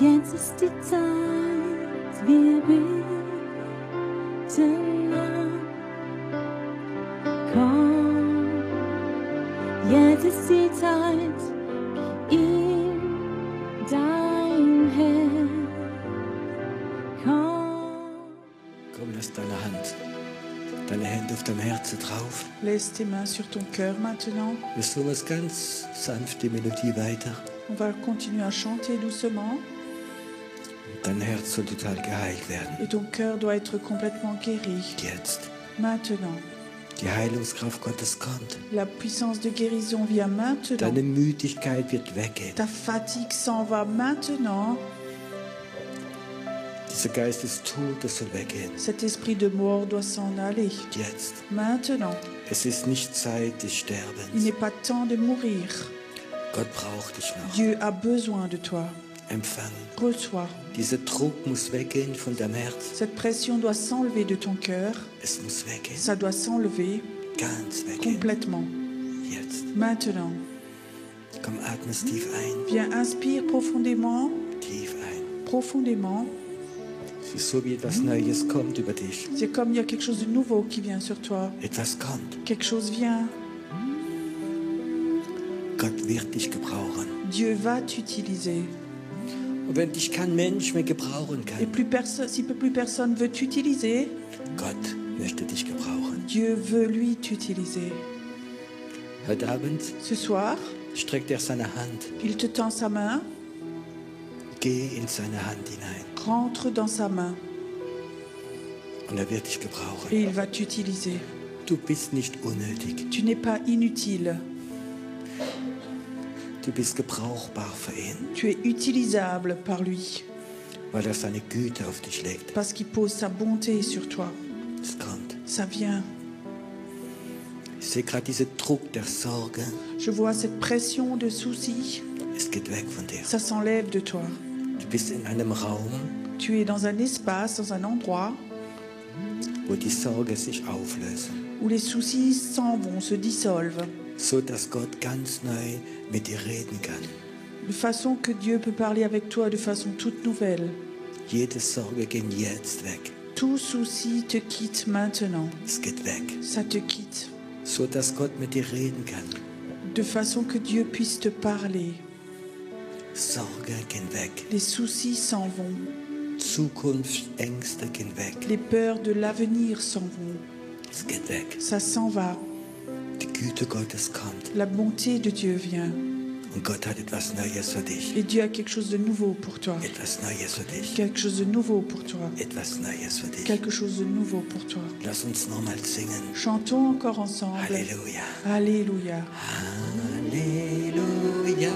Jetzt ist die Zeit, wir beten an. Komm, jetzt ist die Zeit, gib ihm dein Herz. Komm, lass deine Hände auf deinem Herzen drauf. Laisse tes mains sur ton cœur maintenant. Wir singen es ganz sanft die Melodie weiter. On va continuer à chanter doucement. Dein Herz soll total geheilt werden. Et ton cœur doit être complètement guéri. Jetzt. Maintenant. Die Heilungskraft Gottes kommt. La puissance de guérison vient maintenant. Deine Müdigkeit wird weggehen. Ta fatigue s'en va maintenant. Dieser Geist des Todes soll weggehen. Cet esprit de mort doit s'en aller. Jetzt. Maintenant. Es ist nicht Zeit des Il Sterbens. n'est pas temps de mourir. Gott braucht dich noch. Dieu a besoin de toi. Empfangen. Reçois. Dieser Druck muss weggehen von deinem Herz. Cette pression doit s'enlever de ton cœur. Es muss weggehen. Ça doit s'enlever Ganz weggehen. complètement. Jetzt. Maintenant. Komm, atme es tief ein. Viens, inspire profondément. Tief ein. Profondément. Es ist so, wie etwas Neues kommt über dich. C'est comme il y a quelque chose de nouveau qui vient sur toi. Etwas kommt. Quelque chose vient. Gott wird dich gebrauchen. Dieu va t'utiliser. Und wenn dich kein Mensch mehr gebrauchen Et kann, si plus personne veut t'utiliser, Gott möchte dich gebrauchen. Dieu veut lui t'utiliser. Heute Abend Ce soir, streckt er seine Hand. il te tend sa main, Geh in seine Hand hinein. rentre dans sa main Und er wird dich gebrauchen. et il va t'utiliser. Du bist nicht unnötig. Tu n'es pas inutile. Du bist gebrauchbar für ihn, Tu es utilisable par lui weil er seine Güte auf dich legt. parce qu'il pose sa bonté sur toi. Es kommt. Ça vient. Ich sehe gerade diesen Druck der Sorge. Je vois cette pression de soucis. Es geht weg von dir. Ça s'enlève de toi. Du bist in einem Raum, Tu es dans un espace, dans un endroit wo die Sorge sich auflöst, où les soucis s'en vont, se dissolvent, so dass Gott ganz neu mit dir reden kann. de façon que Dieu peut parler avec toi de façon toute nouvelle. Jede Sorge geht jetzt weg. Tout souci te quitte maintenant. Es geht weg, Ça te quitte. so dass Gott mit dir reden kann. De façon que Dieu puisse te parler. Sorge gehen weg. Les soucis s'en vont. Zukunftsängste gehen weg. Les peurs de l'avenir s'en vont. Es geht weg. Ça s'en va. Die Güte Gottes kommt. La bonté de Dieu vient. Und Gott hat etwas Neues für dich. Et Dieu a quelque chose de nouveau pour toi. Etwas Neues für dich. Quelque chose de nouveau pour toi. Etwas Neues für dich. Quelque chose de nouveau pour toi. Lass uns nochmal singen. Chantons encore ensemble. Halleluja. Alléluia. Halleluja.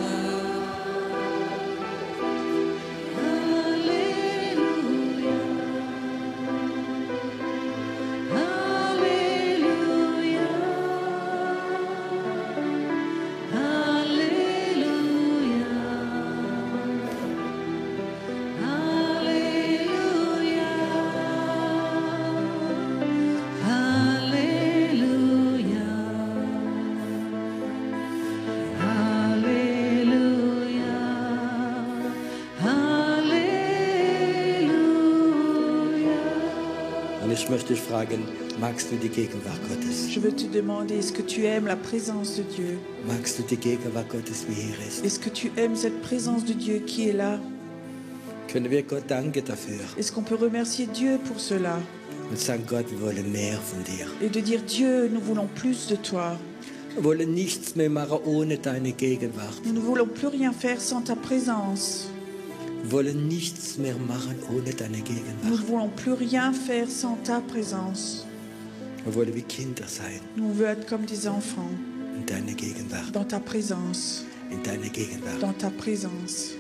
Und ich möchte dich fragen, magst du die Gegenwart Gottes? Je veux te demander, est-ce que tu aimes la présence de Dieu? Magst du die Gegenwart Gottes, wie hier ist? Est-ce que tu aimes cette présence de Dieu qui est là? Können wir Gott danken dafür Est-ce qu'on peut remercier Dieu pour cela? und sagen, Gott, wir wollen mehr von dir. Et de dire, Dieu, nous voulons plus de toi. Wir wollen nichts mehr machen ohne deine Gegenwart. Nous ne voulons plus rien faire sans ta présence. Wir wollen nichts mehr machen ohne deine Nous Gegenwart. ne voulons plus rien faire sans ta présence. Wir wollen wie Kinder sein Nous, on veut être comme des enfants, in deiner Gegenwart. dans ta présence, In deiner Gegenwart. dans ta présence.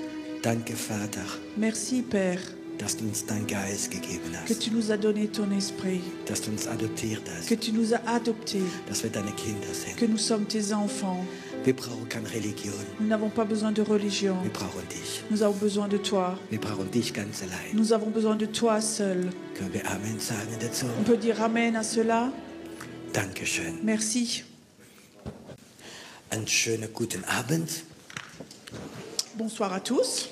Danke, Vater, Merci, Père, dass du uns deinen Geist gegeben que hast. tu nous as donné ton esprit, Dass du uns adoptiert hast. que tu nous as adoptés, Dass wir deine Kinder sind. que nous sommes tes enfants. Wir brauchen keine Religion. Nous n'avons pas besoin de religion. Wir brauchen dich. Nous avons besoin de toi. Wir brauchen dich ganz allein. Nous avons besoin de toi seul. Können wir Amen sagen dazu? On peut dire Amen à cela. Dankeschön. Merci. Einen schönen guten Abend. Bonsoir à tous.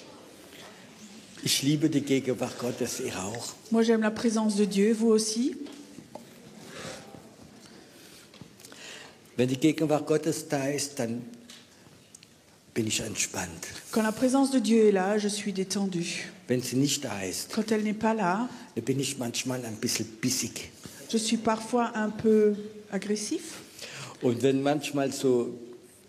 Ich liebe die Gegenwart Gottes, ihr auch. Moi, j'aime la présence de Dieu, vous aussi. Wenn die Gegenwart Gottes da ist, dann bin ich entspannt. Quand la présence de Dieu est là, je suis détendue. Wenn sie nicht da ist, Quand elle n'est pas là, dann bin ich manchmal ein bisschen bissig. je suis parfois un peu agressif. Und wenn manchmal so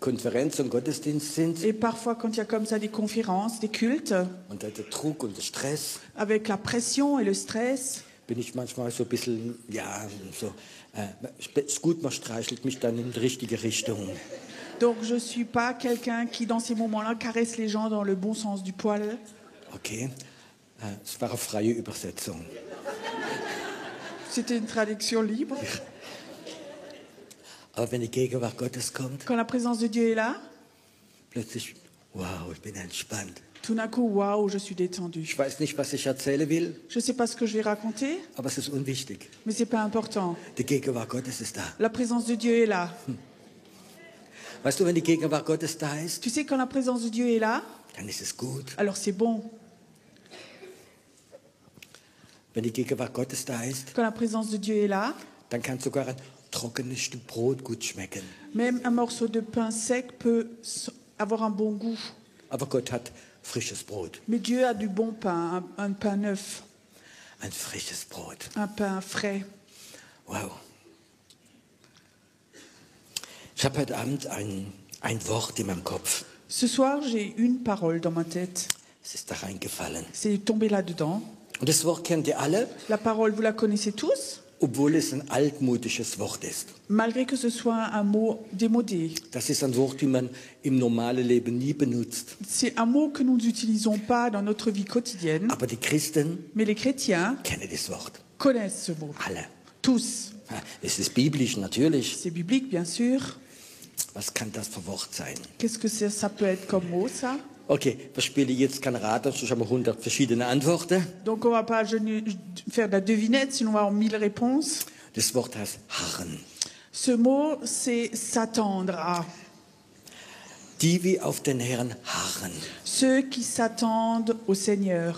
Konferenz und Gottesdienst sind Et parfois, quand il y a comme ça des conférences, des cultes, und der Druck und der Stress, avec la pression et le stress, bin ich manchmal so ein bisschen, ja, so, ist gut, man streichelt mich dann in die richtige Richtung. donc je ne suis pas quelqu'un qui, dans ces moments-là, caresse les gens dans le bon sens du poil. Okay, es war eine freie Übersetzung. C'était une traduction libre. Aber wenn die Gegenwart Gottes kommt, Quand la présence de Dieu est là, plötzlich, wow, ich bin entspannt. tout d'un coup, waouh, je suis détendue. Ich weiß nicht, was ich erzählen will, Je ne sais pas ce que je vais raconter, aber es ist unwichtig. mais ce n'est pas important. Die Gegenwart Gottes ist da. La présence de Dieu est là. Weißt du, wenn die Gegenwart Gottes da ist, Tu sais, quand la présence de Dieu est là, dann ist es gut. alors c'est bon. Wenn die Gegenwart Gottes da ist, Quand la présence de Dieu est là, dann kann sogar ein trockenes Stück Brot gut schmecken. même un morceau de pain sec peut avoir un bon goût. Aber Gott hat frisches Brot, Mais Dieu a du bon pain, un pain neuf, ein frisches Brot. un pain frais. Wow. Ich habe heute Abend ein Wort in meinem Kopf. Ce soir, j'ai une parole dans ma tête. Es ist da reingefallen. C'est tombé là-dedans. Und das Wort kennt ihr alle, La parole, vous la connaissez tous, obwohl es ein altmodisches Wort ist. malgré que ce soit un mot démodé. Das ist ein Wort, das man im normalen Leben nie benutzt. C'est un mot que nous n'utilisons pas dans notre vie quotidienne, Aber die Christen mais les chrétiens kennen das Wort. connaissent ce mot. Alle. Tous. Ja, es ist biblisch, natürlich. C'est biblique, bien sûr. Was kann das für Wort sein? Qu'est-ce que ça peut être comme mot, ça? Okay, wir spielen jetzt kein Rat, sonst haben wir 100 verschiedene Antworten. Donc, on ne va pas faire de la devinette, sinon on va avoir 1000 réponses. Das Wort heißt harren. Ce mot, c'est s'attendre à. Die wie auf den Herrn harren, Ceux qui s'attendent au Seigneur.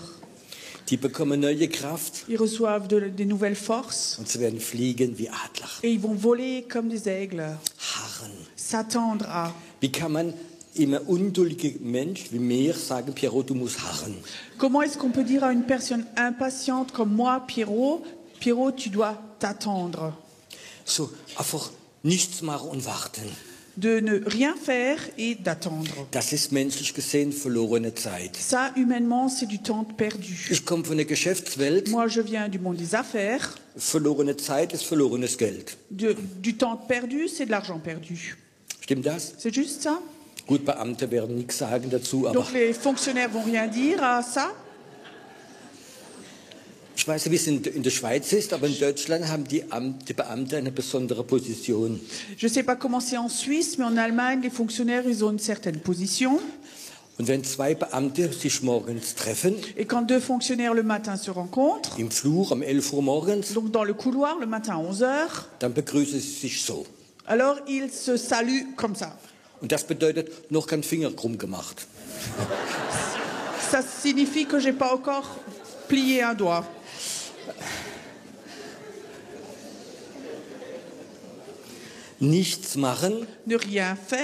die bekommen neue Kraft Ils reçoivent des nouvelles forces und sie werden fliegen wie Adler. et ils vont voler comme des aigles. Harren. S'attendre à. Wie kann man einem unduldigen Mensch wie mir sagen, Pierrot, du musst harren? Comment est-ce qu'on peut dire à une personne impatiente comme moi, Pierrot, Pierrot, tu dois t'attendre? So, einfach nichts machen und warten. De ne rien faire et d'attendre. Das ist menschlich gesehen verlorene Zeit. Ça, humainement, c'est du temps perdu. Ich komme von der Geschäftswelt. Moi, je viens du monde des affaires. Verlorene Zeit ist verlorenes Geld. Du temps perdu, c'est de l'argent perdu. Stimmt das? C'est juste ça? Gut, Beamte werden nichts sagen dazu, aber Donc les fonctionnaires vont rien dire à ça. ich weiß nicht, wie es in der Schweiz ist, aber in Deutschland haben die Beamte eine besondere Position. Je ne sais pas comment c'est en Suisse, mais en Allemagne, les fonctionnaires, ils ont une certaine position. Und wenn zwei Beamte sich morgens treffen, Et quand deux fonctionnaires le matin se rencontrent, im Flur um 11 Uhr morgens, donc dans le couloir le matin à 11 heures, dann begrüßen sie sich so. alors ils se saluent comme ça. Und das bedeutet, noch kein Finger krumm gemacht. Ça signifie que j'ai pas encore plié un doigt. Nichts machen Ne rien faire,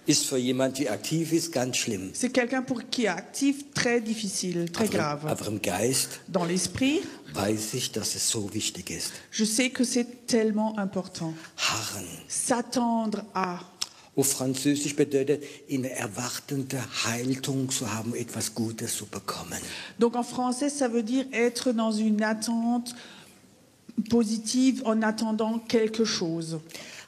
ist für jemand, der aktiv ist, ganz schlimm. c'est quelqu'un pour qui est actif très difficile, très grave. Aber im Geist Dans l'esprit, weiß ich, dass es so wichtig ist. je sais que c'est tellement important. Harren. S'attendre à. Auf Französisch bedeutet, eine erwartende Haltung zu haben, etwas Gutes zu bekommen. Donc en français, ça veut dire être dans une attente positive en attendant quelque chose.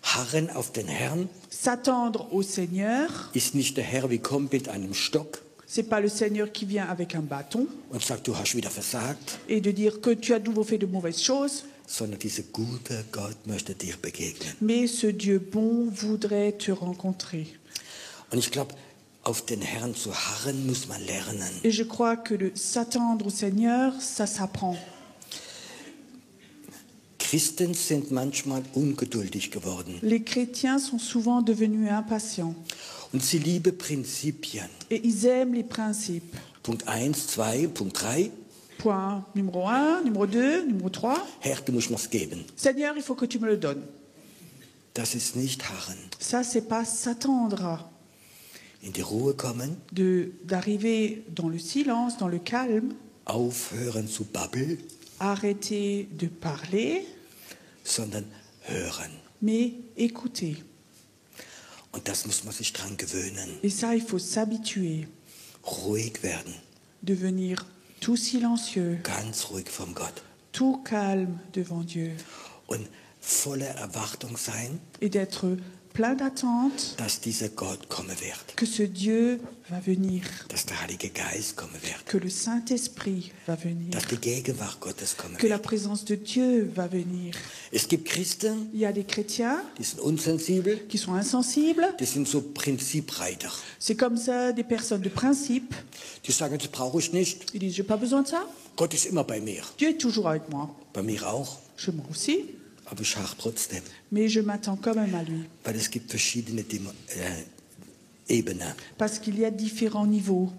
Harren auf den Herrn S'attendre au Seigneur, ist nicht der Herr, wie kommt mit einem Stock c'est pas le Seigneur qui vient avec un bâton und sagt, du hast wieder versagt, et de dire que tu as de nouveau fait de mauvaises choses, sondern dieser gute Gott möchte dir begegnen. mais ce Dieu bon voudrait te rencontrer. Und ich glaube, auf den Herrn zu harren, muss man lernen. Et je crois que de s'attendre au Seigneur, ça s'apprend. Christen sind manchmal ungeduldig geworden. Les chrétiens sont souvent devenus impatients. Und sie lieben Prinzipien. Et ils aiment les principes. Punkt 1, 2, Punkt 3. Point numéro 1, numéro 2, numéro 3. Herr, du musst mir's geben. Seigneur, il faut que tu me le donnes. Das ist nicht harren. Ça, c'est pas s'attendre In die Ruhe kommen, d'arriver dans le silence, dans le calme, aufhören zu babbeln, arrêter de parler, sondern hören. mais écouter. Und das muss man sich dran gewöhnen. Et ça, il faut s'habituer, Ruhig werden, devenir tout silencieux, ganz ruhig vom Gott. tout calme devant Dieu Und voller Erwartung sein, et d'être plein d'attente dass dieser Gott kommen wird. que ce Dieu va venir, Dass der Heilige Geist kommen wird. que le Saint-Esprit va venir, Dass die Gegenwart Gottes kommen que la wird. présence de Dieu va venir. Es gibt Christen, Il y a des chrétiens die sind unsensibel, qui sont insensibles. die sind so Prinzipreiter. C'est comme ça des personnes de principe. Die sagen, das brauche ich nicht. Ils disent, j'ai pas besoin de ça. Gott ist immer bei mir. Dieu est toujours avec moi. Bei mir auch. Je moi aussi. Aber ich harre trotzdem. Mais je m'attends quand même à lui. Weil es gibt verschiedene Ebenen. Parce qu'il y a différents niveaux.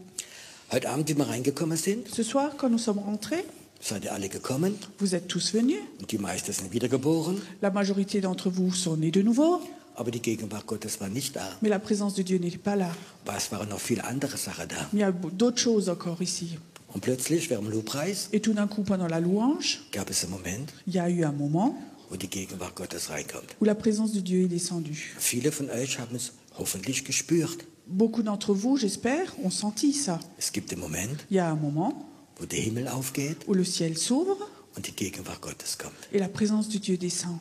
Heute Abend, wie wir reingekommen sind, Ce soir, quand nous sommes rentrés, seid ihr alle gekommen. vous êtes tous venus. Und die meisten sind wiedergeboren. La majorité d'entre vous sont nés de nouveau. Aber die Gegenwart Gottes war nicht da. Mais la présence de Dieu n'est pas là. Aber es waren noch viele andere Sachen da. Il y a d'autres choses encore ici. Und plötzlich, während dem Lobpreis, Et tout d'un coup, pendant la louange, gab es einen Moment, il y a eu un moment wo die Gegenwart Gottes reinkommt. où la présence de Dieu est descendue. Viele von euch haben es hoffentlich gespürt. Beaucoup d'entre vous, j'espère, ont senti ça. Es gibt den Moment, Il y a un moment wo der Himmel aufgeht où le ciel s'ouvre und die Gegenwart Gottes kommt. et la présence de Dieu descend.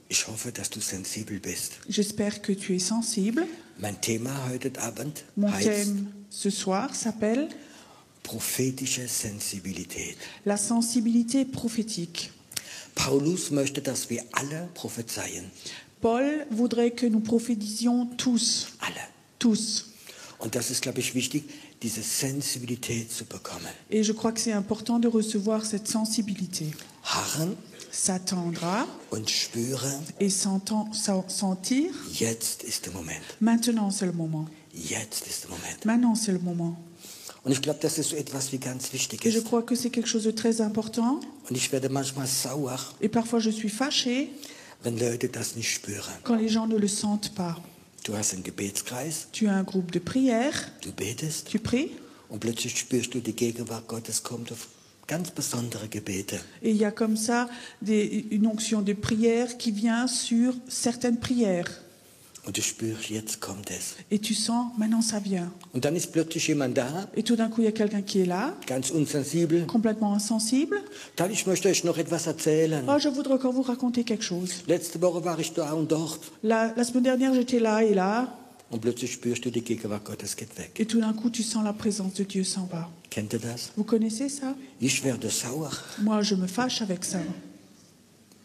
Ich hoffe, dass du sensibel bist. J'espère que tu es sensible. Mein Thema heute Abend Mon heißt thème ce soir s'appelle prophetische Sensibilität. la sensibilité prophétique. Paulus möchte, dass wir alle prophezeien. Paul voudrait que nous prophétisions tous, Alle. tous. Und das ist, glaube ich, wichtig, diese Sensibilität zu bekommen. Et je crois que c'est important de recevoir cette sensibilité. Harren S'attendra und spüren, et sentir. jetzt ist der Moment. Maintenant, c'est le moment. Jetzt ist der Moment. Maintenant, c'est le moment. Und ich glaube, das ist so etwas wie ganz wichtig Et je ist. crois que c'est quelque chose de très important. Und ich werde manchmal sauer, Et parfois, je suis fâchée wenn Leute das nicht spüren. quand les gens ne le sentent pas. Du hast einen Gebetskreis, Tu as un groupe de prière, du betest tu pries, und plötzlich spürst du, die Gegenwart Gottes kommt auf ganz besondere Gebete. et il y a comme ça une onction de prière qui vient sur certaines prières. Und du spürst, jetzt kommt es. Et tu sens, maintenant ça vient. Und dann ist plötzlich jemand da, Et tout d'un coup, il y a quelqu'un qui est là, ganz unsensibel. complètement insensible. Dann, ich möchte euch noch etwas erzählen. Oh, je voudrais encore vous raconter quelque chose. Letzte Woche war ich da und dort. La semaine dernière, j'étais là et là. Und plötzlich spürst du, die Gegenwart Gottes geht weg. Et tout d'un coup, tu sens la présence de Dieu s'en va. Kennt ihr das? Vous connaissez ça? Ich werde sauer. Moi, je me fâche avec ça.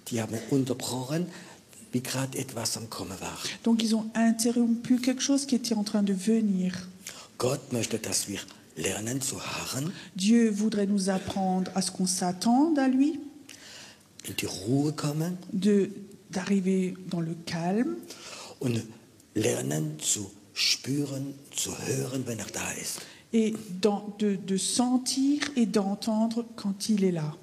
Die haben unterbrochen, wie gerade etwas am Kommen war. Donc, ils ont interrompu quelque chose qui était en train de venir. Gott möchte, dass wir lernen zu harren, Dieu voudrait nous apprendre à ce qu'on s'attende à lui, in die Ruhe kommen d'arriver dans le calme und lernen zu spüren, zu hören, wenn er da ist. et de sentir et d'entendre quand il est là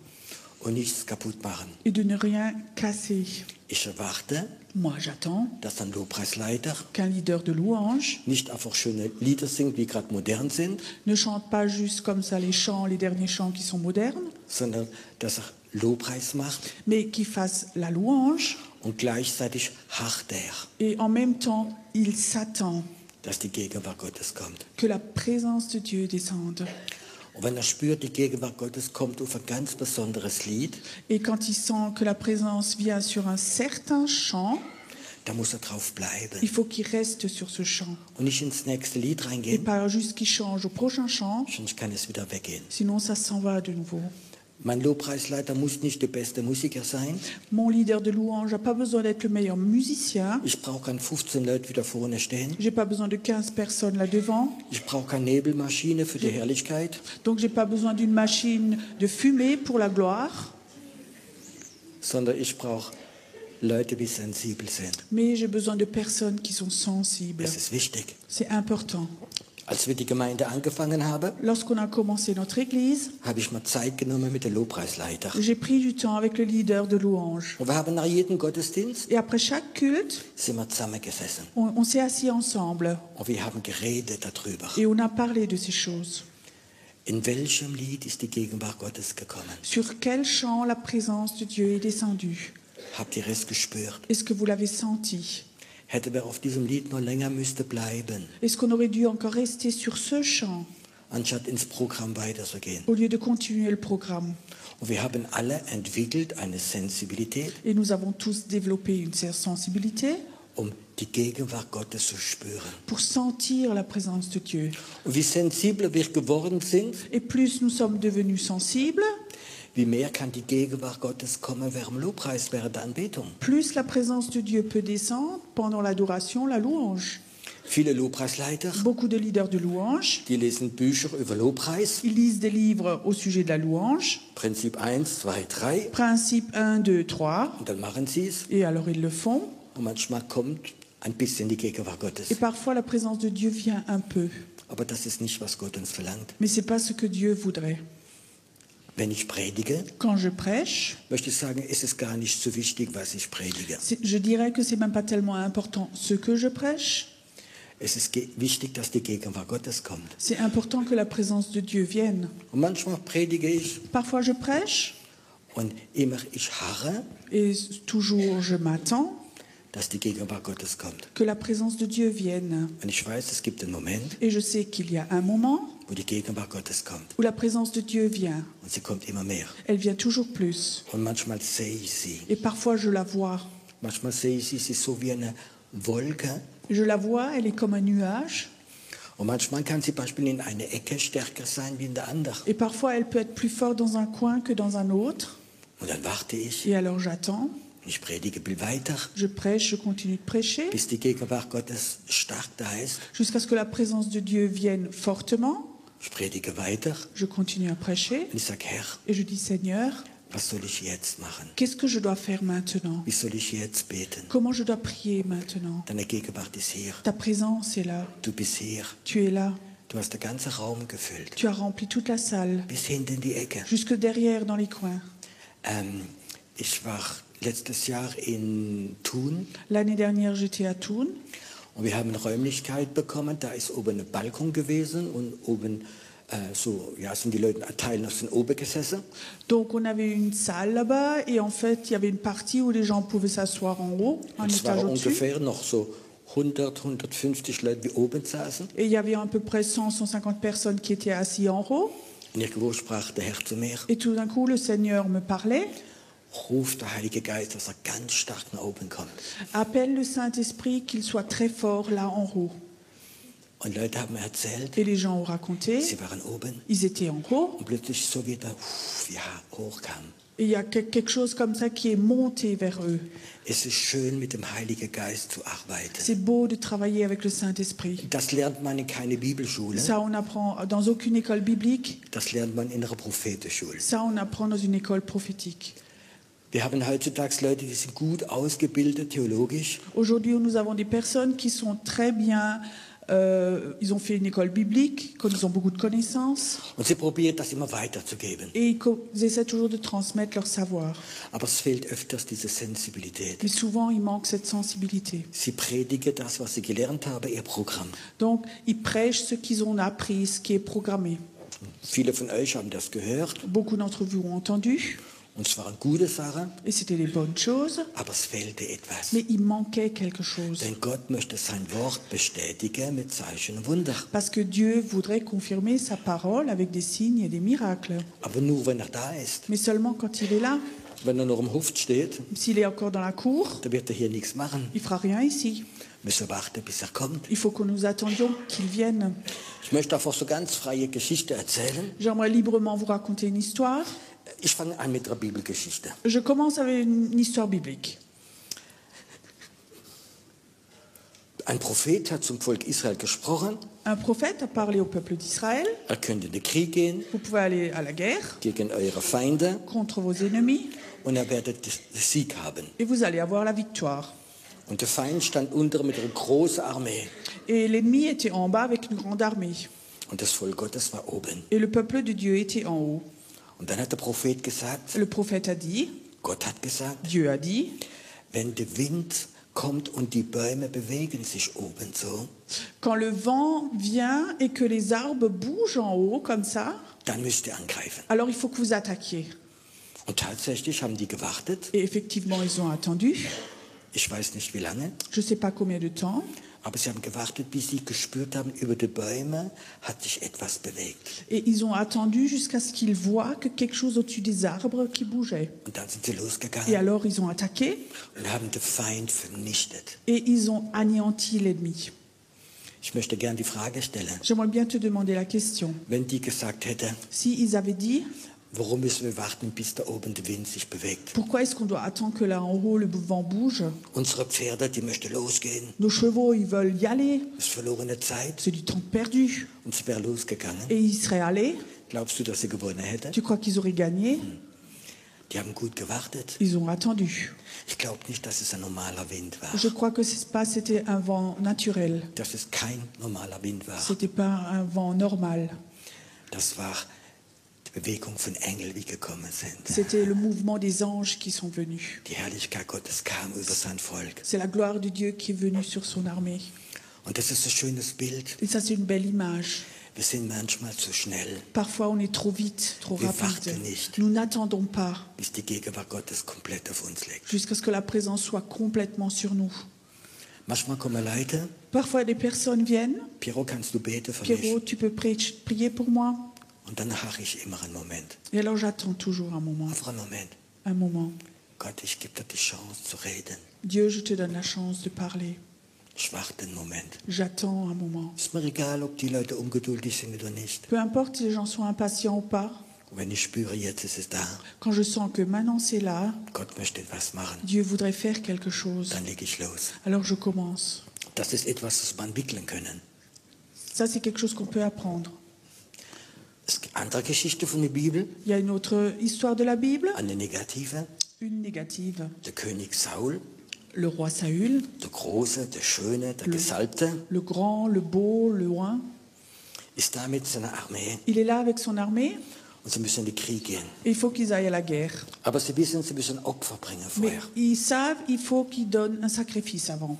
Und nichts kaputt machen. et de ne rien casser. Ich erwarte, Moi, j'attends dass ein Lobpreisleiter qu'un leader de louange nicht einfach schöne Lieder singt, die gerade modern sind, ne chante pas juste comme ça les derniers chants qui sont modernes, sondern dass er Lobpreis macht mais qui fasse la louange und gleichzeitig harrt er, et en même temps, il s'attend dass die Gegenwart Gottes kommt. que la présence de Dieu descende. Und wenn er spürt, die Gegenwart Gottes kommt auf ein ganz besonderes Lied, Et quand il sent que la présence vient sur un certain chant, dann muss er drauf bleiben il faut qu'il reste sur ce chant. und nicht ins nächste Lied Et reingehen, pas juste qu'il change au prochain chant, sonst kann es wieder weggehen. sinon ça s'en va de nouveau. Mein Lobpreisleiter muss nicht der beste Musiker sein. Mon leader de louange n'a pas besoin d'être le meilleur musicien. Ich brauche keine 15 Leute wieder vorne stehen. J'ai pas besoin de 15 personnes là devant. Ich brauche keine Nebelmaschine für die Herrlichkeit, Donc j'ai pas besoin d'une machine de fumée pour la gloire. sondern ich brauche Leute, die sensibel sind. mais j'ai besoin de personnes qui sont sensibles. Das ist wichtig. C'est important. Als wir die Gemeinde angefangen haben, Lorsqu'on a commencé notre église, habe ich mal Zeit genommen mit dem Lobpreisleiter. j'ai pris du temps avec le leader de louange. Und wir haben nach jedem Gottesdienst Et après chaque culte, sind wir zusammengesessen. on s'est assis ensemble Und wir haben geredet darüber. et on a parlé de ces choses. In welchem Lied ist die Gegenwart Gottes gekommen? Sur quel chant la présence de Dieu est descendue? Habt ihr es gespürt? Est-ce que vous l'avez senti? Hätte wir auf diesem Lied noch länger müsste bleiben, Est-ce qu'on aurait dû encore rester sur ce chant anstatt ins Programm weiterzugehen? au lieu de continuer le programme? Und wir haben alle entwickelt eine Sensibilität, Et nous avons tous développé une sensibilité um die Gegenwart Gottes zu spüren. pour sentir la présence de Dieu. Und wie sensibler wir geworden sind, Et plus nous sommes devenus sensibles, wie mehr kann die Gegenwart Gottes kommen während dem Lobpreis, während der Anbetung. plus la présence de Dieu peut descendre pendant l'adoration, la louange. Viele Lobpreisleiter, Beaucoup de leaders de louange, die lesen Bücher über Lobpreis, ils lisent des livres au sujet de la louange, Prinzip 1, 2, 3, principe 1, 2, 3, und dann machen sie es. et alors ils le font. Und manchmal kommt ein bisschen die Gegenwart Gottes. Et parfois la présence de Dieu vient un peu, Aber das ist nicht, was Gott uns verlangt. mais ce n'est pas ce que Dieu voudrait. Wenn ich predige, Quand je prêche, möchte ich sagen, ist es gar nicht so wichtig, was ich predige. je dirais que c'est même pas tellement important ce que je prêche. Es ist wichtig, dass die Gegenwart Gottes kommt. C'est important que la présence de Dieu vienne. Und manchmal predige ich Parfois je prêche und immer ich harre, et toujours je m'attends dass die Gegenwart Gottes kommt. que la présence de Dieu vienne. Und ich weiß, es gibt einen Moment, Et je sais qu'il y a un moment wo die Gegenwart Gottes kommt. où la présence de Dieu vient. Und sie kommt immer mehr. Elle vient toujours plus. Und manchmal sehe ich sie. Et parfois je la vois. Manchmal sehe ich sie, sie ist so wie eine Wolke. Je la vois, elle est comme un nuage. Und manchmal kann sie beispielsweise in einer Ecke stärker sein wie in der anderen. Et parfois elle peut être plus forte dans un coin que dans un autre. Und dann warte ich, Et alors j'attends, ich predige viel weiter, je prêche, je continue de prêcher, bis die Gegenwart Gottes stark da ist. jusqu'à ce que la présence de Dieu vienne fortement. Ich predige weiter Je continue à prêcher und ich sage, Herr, et je dis Seigneur, was soll ich jetzt machen? qu'est-ce que je dois faire maintenant? Wie soll ich jetzt beten? Comment je dois prier maintenant? Deine Gegenwart ist hier. Ta présence est là, Du bist hier. tu es là, Du hast den ganzen Raum gefüllt. tu as rempli toute la salle, Bis hinten in die Ecke. jusque derrière dans les coins. Ich war letztes Jahr in Thun L'année dernière, j'étais à Thun und wir haben eine Räumlichkeit bekommen. Da ist oben ein Balkon gewesen und oben sind die Leute Teilen aus den oben gesessen. donc on avait une salle là-bas et en fait il y avait une partie où les gens pouvaient s'asseoir en haut, un Und es étage waren au-dessus. ungefähr noch so 100, 150 Leute, die oben saßen. Et il y avait à peu près 100, 150 personnes qui étaient assises en haut. Und irgendwo sprach der Herr zu mir, Et tout d'un coup, le Seigneur me parlait. ruft der Heilige Geist, dass er ganz stark nach oben kommt. Appelle le Saint-Esprit qu'il soit très fort là en haut. Und Leute haben erzählt, Et les gens ont raconté, sie waren oben ils étaient en haut. und plötzlich so wieder hochkam. Et il y a quelque chose comme ça qui est monté vers eux. Es ist schön, mit dem Heiligen Geist zu arbeiten. C'est beau de travailler avec le Saint-Esprit. Das lernt man in keine Bibelschule. Ça, on apprend dans aucune école biblique. Das lernt man in einer Prophetenschule. Ça, on apprend dans une école prophétique. Wir haben heutzutage Leute, die sind gut ausgebildet theologisch, Aujourd'hui, nous avons des personnes qui sont très bien. Ils ont fait une école biblique, ils ont beaucoup de connaissances. und sie probieren das immer weiterzugeben. Et ils essaient toujours de transmettre leur savoir. Aber es fehlt öfters diese Sensibilität. Mais souvent, il manque cette sensibilité. Sie predigen das, was sie gelernt haben, ihr Programm. Donc, ils prêchent ce qu'ils ont appris, ce qui est programmé. Viele von euch haben das gehört Beaucoup d'entre vous ont entendu, und es waren gute Sachen, et c'était des bonnes choses, aber es fehlte etwas. mais il manquait quelque chose. Denn Gott möchte sein Wort bestätigen mit Zeichen und Wunder. Parce que Dieu voudrait confirmer sa parole avec des signes et des miracles. Aber nur wenn er da ist. Mais seulement quand il est là, Wenn er noch im Hof steht, s'il est encore dans la cour, dann wird er hier nichts machen. il ne fera rien ici. Müssen wir warten, bis er kommt. Il faut que nous attendions qu'il vienne. Ich möchte einfach so ganz freie Geschichte erzählen. J'aimerais librement vous raconter une histoire. Ich fange an mit einer Bibelgeschichte. Je commence avec une histoire biblique. Ein Prophet hat zum Volk Israel gesprochen. Un prophète a parlé au peuple d'Israël. Er könnte in den Krieg gehen Vous pouvez aller à la guerre gegen eure Feinde. contre vos ennemis. und ihr werdet den Sieg haben. et vous allez avoir la victoire. Und der Feind stand unter mit einer großen Armee. Et l'ennemi était en bas avec une grande armée. Und das Volk Gottes war oben. Et le peuple de Dieu était en haut. Und dann hat der Prophet gesagt, Le prophète a dit, Gott hat gesagt, Dieu a dit, wenn der Wind kommt und die Bäume bewegen sich oben so, quand le vent vient et que les arbres bougent en haut comme ça, dann müsst ihr angreifen. alors il faut que vous attaquiez. Und tatsächlich haben die gewartet. Et effectivement, ils ont attendu. Ich weiß nicht wie lange, Je ne sais pas combien de temps, aber sie haben gewartet, bis sie gespürt haben, über die Bäume hat sich etwas bewegt. et ils ont attendu jusqu'à ce qu'ils voient que quelque chose au-dessus des arbres qui bougeait. Und dann sind sie Et losgegangen alors, ils ont attaqué und haben den Feind vernichtet. et ils ont anéanti l'ennemi. Ich möchte gern die Frage stellen, J'aimerais bien te demander la question. wenn die gesagt hätte, Si ils avaient dit, warum müssen wir warten, bis da oben der Wind sich bewegt? pourquoi est-ce qu'on doit attendre que là en haut le vent bouge? Unsere Pferde, die möchten losgehen. Nos chevaux, ils veulent y aller. Das ist verlorene Zeit. C'est du temps perdu. Und sie wäre losgegangen. Et ils seraient allés. Glaubst du, dass sie gewonnen hätte? Tu crois qu'ils auraient gagné? Die haben gut gewartet. Ils ont attendu. Ich glaube nicht, dass es ein normaler Wind war. Je crois que c'était un vent naturel. Dass es kein normaler Wind war. C'était pas un vent normal. Das war die Bewegung von Engeln, die gekommen sind. C'était le mouvement des anges qui sont venus. Die Herrlichkeit Gottes kam über sein Volk. C'est la gloire de Dieu qui est venue sur son armée. Und das ist ein schönes Bild. Et ça, c'est une belle image. Wir sind manchmal zu schnell, Parfois, on est trop vite, trop Wir rapide. warten nicht. Nous n'attendons pas bis die Gegenwart Gottes komplett auf uns liegt. jusqu'à ce que la présence soit complètement sur nous. Manchmal kommen Leute, Parfois, des personnes viennent. Piero, kannst du beten für Pierrot, mich? tu peux prier pour moi? Und dann harre ich immer einen Moment. Et alors, j'attends toujours un moment. Einfach einen Moment. Un moment. Gott, ich gebe dir die Chance zu reden. Dieu, je te donne la chance de parler. Ich warte einen Moment. J'attends un moment. Ist mir egal, ob die Leute ungeduldig sind oder nicht. Peu importe si les gens sont impatients ou pas, Und wenn ich spüre, jetzt ist es da, quand je sens que maintenant c'est là, Gott möchte etwas machen, Dieu voudrait faire quelque chose, dann lege ich los. alors je commence. Das ist etwas, das wir entwickeln können. Ça, c'est quelque chose qu'on peut apprendre. Es gibt andere Geschichte von der Bibel, Il y a une autre histoire de la Bible, eine negative. une négative. Der König Saul, Le roi Saül, der Große, der Schöne, der Gesalbte, le grand, le beau, le loin, ist da mit seiner Armee il est là avec son armée und sie müssen in den Krieg gehen. et il faut qu'ils aillent à la guerre. Aber sie wissen, sie müssen Opfer bringen Mais vorher. ils savent, il faut qu'ils donnent un sacrifice avant.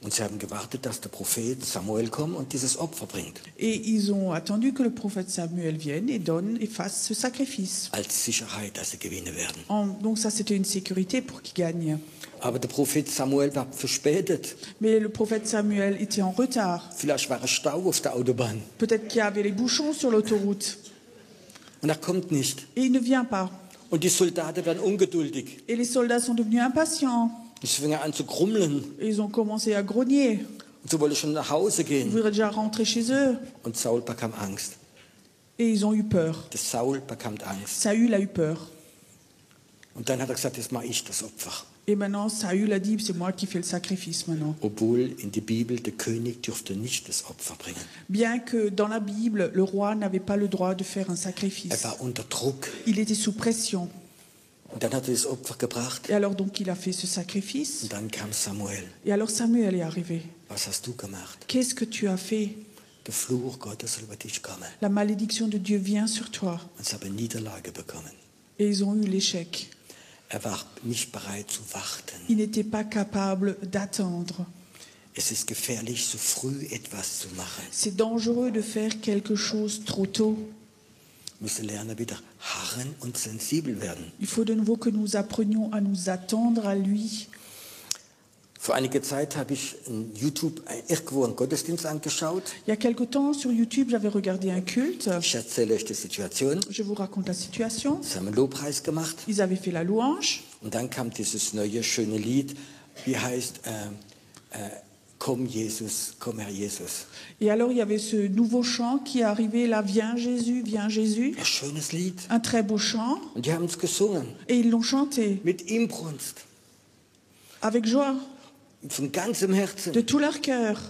Und sie haben gewartet, dass der Prophet Samuel kommt und dieses Opfer bringt. Et ils ont attendu que le prophète Samuel vienne et donne et fasse ce sacrifice. Als Sicherheit, dass sie gewinnen werden. Donc ça, c'était une sécurité pour qu'ils gagnent. Aber der Prophet Samuel war verspätet. Mais le prophète Samuel était en retard. Vielleicht war es Stau auf der Autobahn. Peut-être qu'il y avait les bouchons sur l'autoroute. Und er kommt nicht. Et il ne vient pas. Und die Soldaten werden ungeduldig. Et les soldats sont devenus impatients. Sie fingen an zu grummeln. Et ils ont commencé à grogner. Und sie wollten schon nach Hause Ils gehen. voudraient déjà rentrer chez eux. Und Saul bekam Angst. Et ils ont eu peur. Der Saul bekam Angst. Saül a eu peur. Und dann hat er gesagt, jetzt mache ich das Opfer. Et maintenant, Saül a dit, c'est moi qui fais le sacrifice maintenant. Obwohl in der Bibel der König dürfte nicht das Opfer bringen. Bien que dans la Bible, le roi n'avait pas le droit de faire un Er sacrifice. war unter Druck. Il était sous pression. Und dann hat er das Opfer gebracht. Et alors donc, il a fait ce sacrifice. Und dann kam Samuel. Et alors Samuel est arrivé. Was hast du gemacht? Qu'est-ce que tu as fait? Der Fluch Gottes soll über dich kommen. La malédiction de Dieu vient sur toi. Und sie haben Niederlage bekommen. Et ils ont eu l'échec. Er war nicht bereit zu warten. Ils n'étaient pas capables d'attendre. Es ist gefährlich, so früh etwas zu machen. C'est dangereux de faire quelque chose trop tôt. Wir müssen lernen, wieder harren und sensibel werden. Il faut de nouveau que nous apprenions à nous attendre à lui. Vor einiger Zeit habe ich in YouTube irgendwo einen Gottesdienst angeschaut. Il y a quelque temps, sur YouTube, j'avais regardé un culte. Ich erzähle euch die Situation. Je vous raconte la situation. Sie haben einen Lobpreis gemacht. Ils avaient fait la louange. Und dann kam dieses neue, schöne Lied, wie heißt, komm Jesus, komm Herr Jesus. Et alors, il y avait ce nouveau chant qui est arrivé là, Viens Jésus, viens Jésus. Ein schönes Lied. Un très beau chant. Und die haben es gesungen. Et ils l'ont chanté Mit Inbrunst. avec joie, Von ganzem Herzen. de tout leur cœur.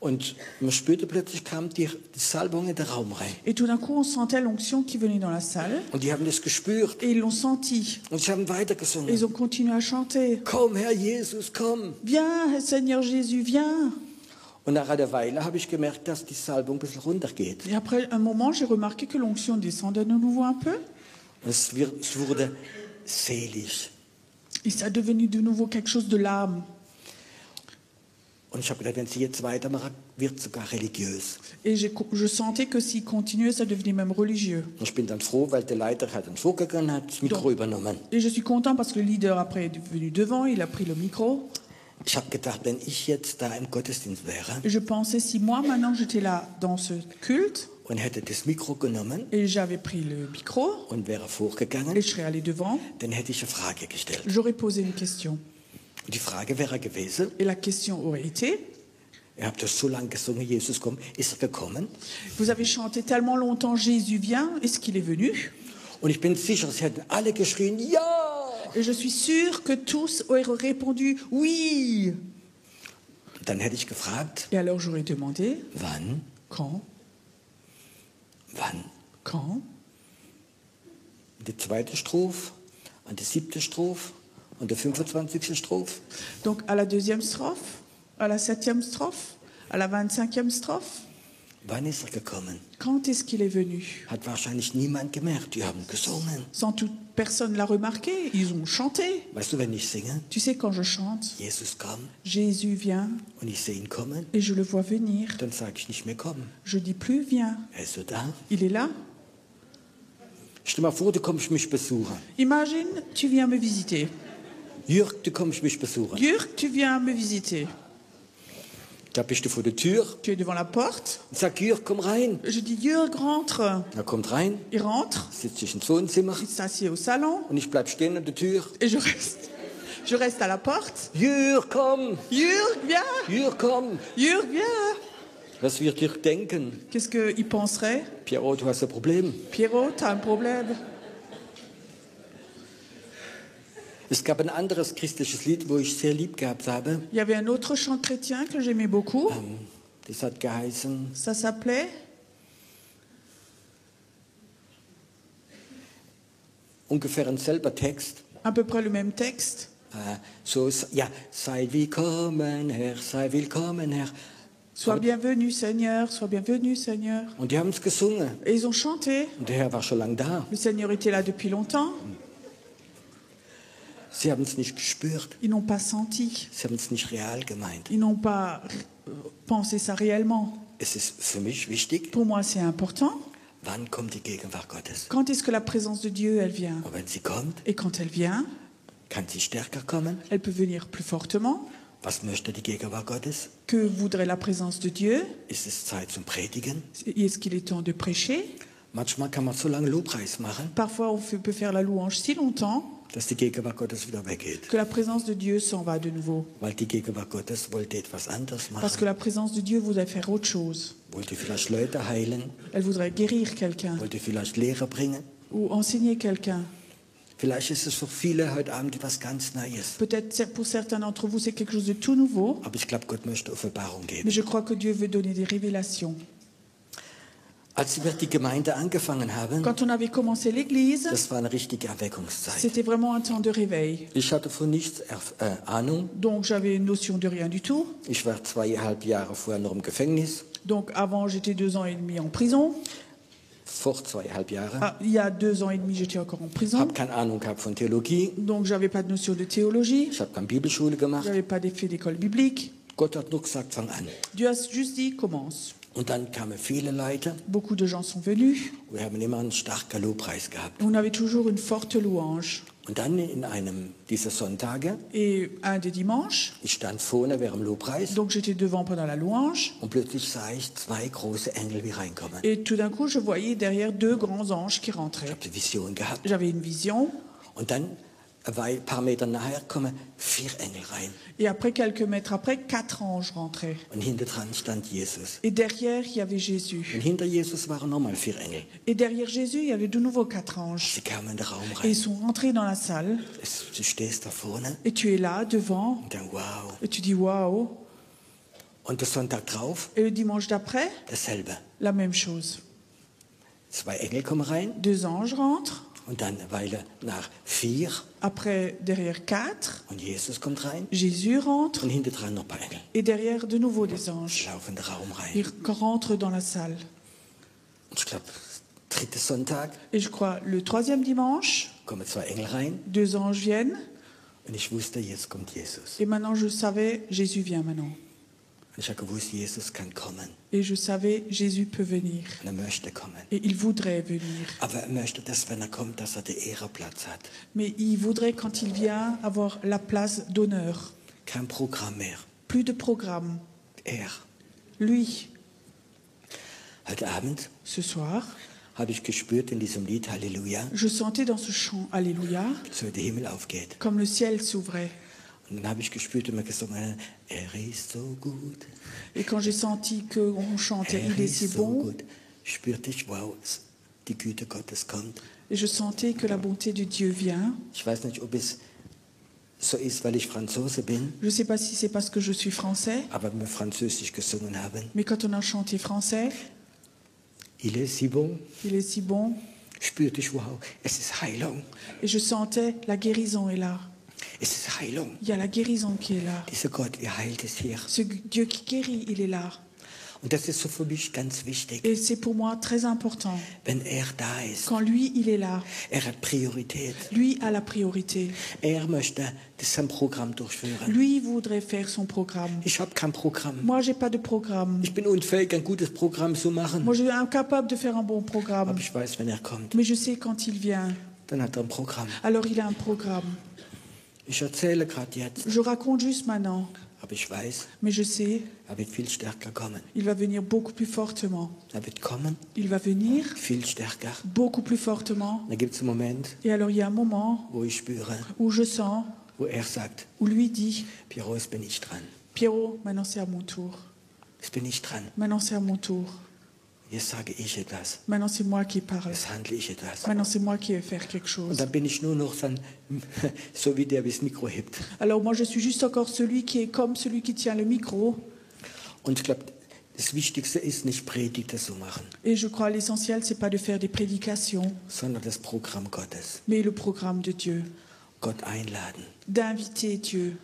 Und man spürte plötzlich, kam die Salbung in den Raum rein. Et tout d'un coup, on sentait l'onction qui venait dans la salle. Und die haben das gespürt. Et ils l'ont senti. Und sie haben Et weitergesungen. ils ont continué à chanter. Komm, Herr Jesus, komm. Viens, Seigneur Jésus, viens. Und nach einer Weile habe ich gemerkt, dass die Salbung ein bisschen runtergeht. Et après un moment, j'ai remarqué que l'onction descendait de nouveau un peu. Und es wurde selig. Et ça est devenu de nouveau quelque chose de l'âme. Und ich habe gedacht, wenn sie jetzt weitermachen, wird es sogar religiös. Et je sentais que s'il continuait, ça devenait même religieux. Und ich bin dann froh, weil der Leiter hat den Vorgegangen, hat das Mikro übernommen. Et je suis content parce que le leader après est venu devant, il a pris le micro. Ich habe gedacht, wenn ich jetzt da im Gottesdienst wäre Et je pensais si moi maintenant j'étais là dans ce culte und hätte das Mikro genommen et j'avais pris le micro und wäre et vorgegangen, je serais allé devant, dann hätte ich eine Frage gestellt. j'aurais posé une question. Und die Frage wäre gewesen, Et la question aurait été, ihr habt das so lange gesungen, Jesus kommt, ist er gekommen? vous avez chanté tellement longtemps Jésus vient, est-ce qu'il est venu? Und ich bin sicher, sie hätten alle geschrien, ja! Et je suis sûre que tous auraient répondu oui. Dann hätte ich gefragt, Et alors j'aurais demandé, wann? quand? Wann? Quand? Die zweite Strophe, an die 7. Strophe und der 25. Strophe. Donc à la 2e strophe, à la 7e strophe, à la 25e strophe. Wann ist er gekommen? Quand est-ce qu'il est venu? Hat wahrscheinlich niemand gemerkt, die haben gesungen. Sans toute personne l'a remarqué, ils ont chanté. Weißt du, wenn ich singe, Tu sais, quand je chante, Jesus kommt Jésus vient und ich sehe ihn kommen, et je le vois venir. dann sage ich nicht mehr kommen. Je dis plus viens, Er ist so da. il est là. Stell mal vor, du kommst mich besuchen. Imagine, tu viens me visiter. Jürg, du kommst mich besuchen. Jürg, tu viens me visiter. Da bist du vor der Tür Tu es devant la porte. und sag, Jürg, komm rein. Je dis Jürg, rentre. Er kommt rein, Il rentre, sitzt sich ins Wohnzimmer il s'assied au salon und ich bleib stehen an der Tür. et je reste à la porte. Jürg, komm! Jürg, viens. Jürg, komm! Jürg, viens. Was wird Jürg denken? Qu'est-ce qu'il penserait? Pierrot, du hast ein Problem. Pierrot, t'as un problème? Es gab ein anderes christliches Lied, wo ich sehr lieb gehabt habe. Il y avait un autre chant chrétien que j'aimais beaucoup. Das hat geheißen, Ça s'appelait ungefähr ein selber Text. à peu près le même texte. Ja, sei willkommen, Herr, sei willkommen, Herr. Sois bienvenu Seigneur, sois bienvenu Seigneur. Und die haben es gesungen. Et ils ont chanté. Und der Herr war schon lange da. Le Seigneur était là depuis longtemps. Sie haben es nicht gespürt. Ils n'ont pas senti. Sie haben es nicht real gemeint. Ils n'ont pas pensé ça réellement. Es ist für mich wichtig, Pour moi, c'est important. wann kommt die Gegenwart Gottes? Quand est-ce que la présence de Dieu, elle vient? Und wenn sie kommt, Et quand elle vient, kann sie stärker kommen. elle peut venir plus fortement. Was möchte die Gegenwart Gottes? Que voudrait la présence de Dieu? Ist es Zeit zum Predigen? Est-ce qu'il est temps de prêcher? Manchmal kann man so lange Lobpreis machen, Parfois, peut faire la louange si longtemps dass die Gegenwart Gottes wieder weggeht. que la présence de Dieu s'en va de nouveau. Weil die Gegenwart Gottes wollte etwas anderes Parce que machen. la présence de Dieu voudrait faire autre chose. Wollte vielleicht Leute heilen, Elle voudrait guérir quelqu'un wollte vielleicht Lehre bringen. ou enseigner quelqu'un. Vielleicht ist es für viele heute Abend etwas ganz Neues. Peut-être pour certains d'entre vous, c'est quelque chose de tout nouveau, Aber ich glaube, Gott möchte Offenbarung mais geben. je crois que Dieu veut donner des révélations. Als wir die Gemeinde angefangen haben, Quand on avait commencé l'Église, das war eine richtige Erweckungszeit. c'était vraiment un temps de réveil. Ich hatte von nichts Ahnung. Donc j'avais une notion de rien du tout. Ich war 2,5 Jahre vorher noch im Gefängnis. Donc avant, j'étais 2 ans et demi en prison. Vor 2,5 Jahren. Ah, il y a 2 ans et demi, j'étais encore en Ich prison. habe keine Ahnung gehabt von Theologie. Donc j'avais pas de notion de théologie. Ich habe keine Bibelschule gemacht. J'avais pas fait d'école biblique. Gott hat nur gesagt, fang an. Dieu a juste dit, commence. Und dann kamen viele Leute. Beaucoup de gens sont venus. Wir haben immer einen starken Lobpreis gehabt. On avait toujours une forte louange. Und dann in einem dieser Sonntage, Et un des dimanches, ich stand vorne während dem Lobpreis donc j'étais devant pendant la louange. und plötzlich sah ich 2 große Engel wie reinkommen. Et tout d'un coup, je voyais derrière 2 grands anges qui Ich rentraient. habe die Vision gehabt. J'avais une vision. Und dann, ein paar Meter nachher, kommen 4 Engel rein. Et après, quelques mètres après, 4 anges rentraient. Und hinter dran stand Jesus. Et derrière, il y avait Jésus. Und hinter Jesus waren nochmal 4 Engel. Et derrière Jésus, il y avait de nouveau 4 anges. Sie kamen in den Raum Et ils rein. sont rentrés dans la salle. Du stehst da vorne Et tu es là, devant. und dann, wow. Et tu dis, waouh. Und der Sonntag drauf, Et le dimanche d'après, dasselbe. la même chose. 2 Engel kommen rein 2 anges rentrent. und dann eine Weile nach 4 Après, derrière 4, und Jesus kommt rein Jésus rentre. und hinter dran noch ein paar Engel. Et derrière, de nouveau des anges. Laufen in den Raum rein. Ils rentrent dans la salle. Und ich glaube, 3. Sonntag Et je crois, le 3e dimanche, kommen 2 Engel rein 2 anges viennent. und ich wusste, jetzt kommt Jesus. Et maintenant, je savais, Jésus vient maintenant. Und ich habe gewusst, Jesus kann kommen Et je savais, Jésus peut venir. und er möchte kommen. Et il voudrait venir. Aber er möchte, dass, wenn er kommt, dass er den Ehrenplatz hat. Mais il voudrait, quand il vient, avoir la place d'honneur. Kein Programm mehr. Plus de programme. Er. Lui, Heute Abend ce soir, habe ich gespürt in diesem Lied Halleluja, je sentais dans ce chant Alléluia, so wie der Himmel aufgeht. comme le ciel s'ouvrait. Und dann habe ich gespürt, immer gesungen, er ist so gut, Et quand j'ai senti qu'on chantait Il est si ist so bon, gut, spürte ich, wow, die Güte Gottes kommt. et je sentais que la bonté de Dieu vient. Ich weiß nicht, ob es so ist, weil ich Franzose bin, Je ne sais pas si c'est parce que je suis français, aber wenn wir Französisch gesungen haben, mais quand on a chanté français, il est si bon, Il est si bon, spürte ich, wow, es ist Heilung, et je sentais la guérison est là. es ist Heilung. Il y a la guérison qui est là. Dieser Gott, er heilt es hier. Ce Dieu qui guérit, il est là. Und das ist so für mich ganz wichtig, Et c'est pour moi très important. wenn er da ist. Quand lui, il est là, Er hat Priorität. lui a la priorité. Er möchte sein Programm durchführen. Lui voudrait faire son programme. Ich habe kein Programm. Moi, j'ai pas de programme. Ich bin unfähig, ein gutes Programm zu machen. Moi, je suis incapable de faire un bon programme. Aber ich weiß, wenn er kommt, Mais je sais quand il vient, dann hat er ein Programm. alors il a un programme. Ich erzähle gerade jetzt, Je raconte juste maintenant, aber ich weiß, mais je sais, er wird viel stärker kommen. il va venir beaucoup plus fortement. Er wird kommen, Il va venir viel stärker. beaucoup plus fortement. Da gibt es einen Moment, Et alors, il y a un moment wo ich spüre, où je sens, wo er sagt, où lui dit, Piero, jetzt bin ich dran. Pierrot, maintenant c'est à mon tour. Jetzt bin ich dran. Maintenant c'est à mon tour. Jetzt sage ich etwas. Maintenant c'est moi qui parle. Jetzt handle ich etwas. Maintenant c'est moi qui vais faire quelque Und chose. dann bin ich nur noch so wie der, wie das Mikro hebt. Alors moi je suis juste encore celui qui est comme celui qui tient le micro. Und ich glaube, das Wichtigste ist nicht Predigten zu machen, Et je crois l'essentiel c'est pas de faire des prédications, sondern das Programm Gottes. mais le programme de Dieu. Gott einladen. D'inviter Dieu.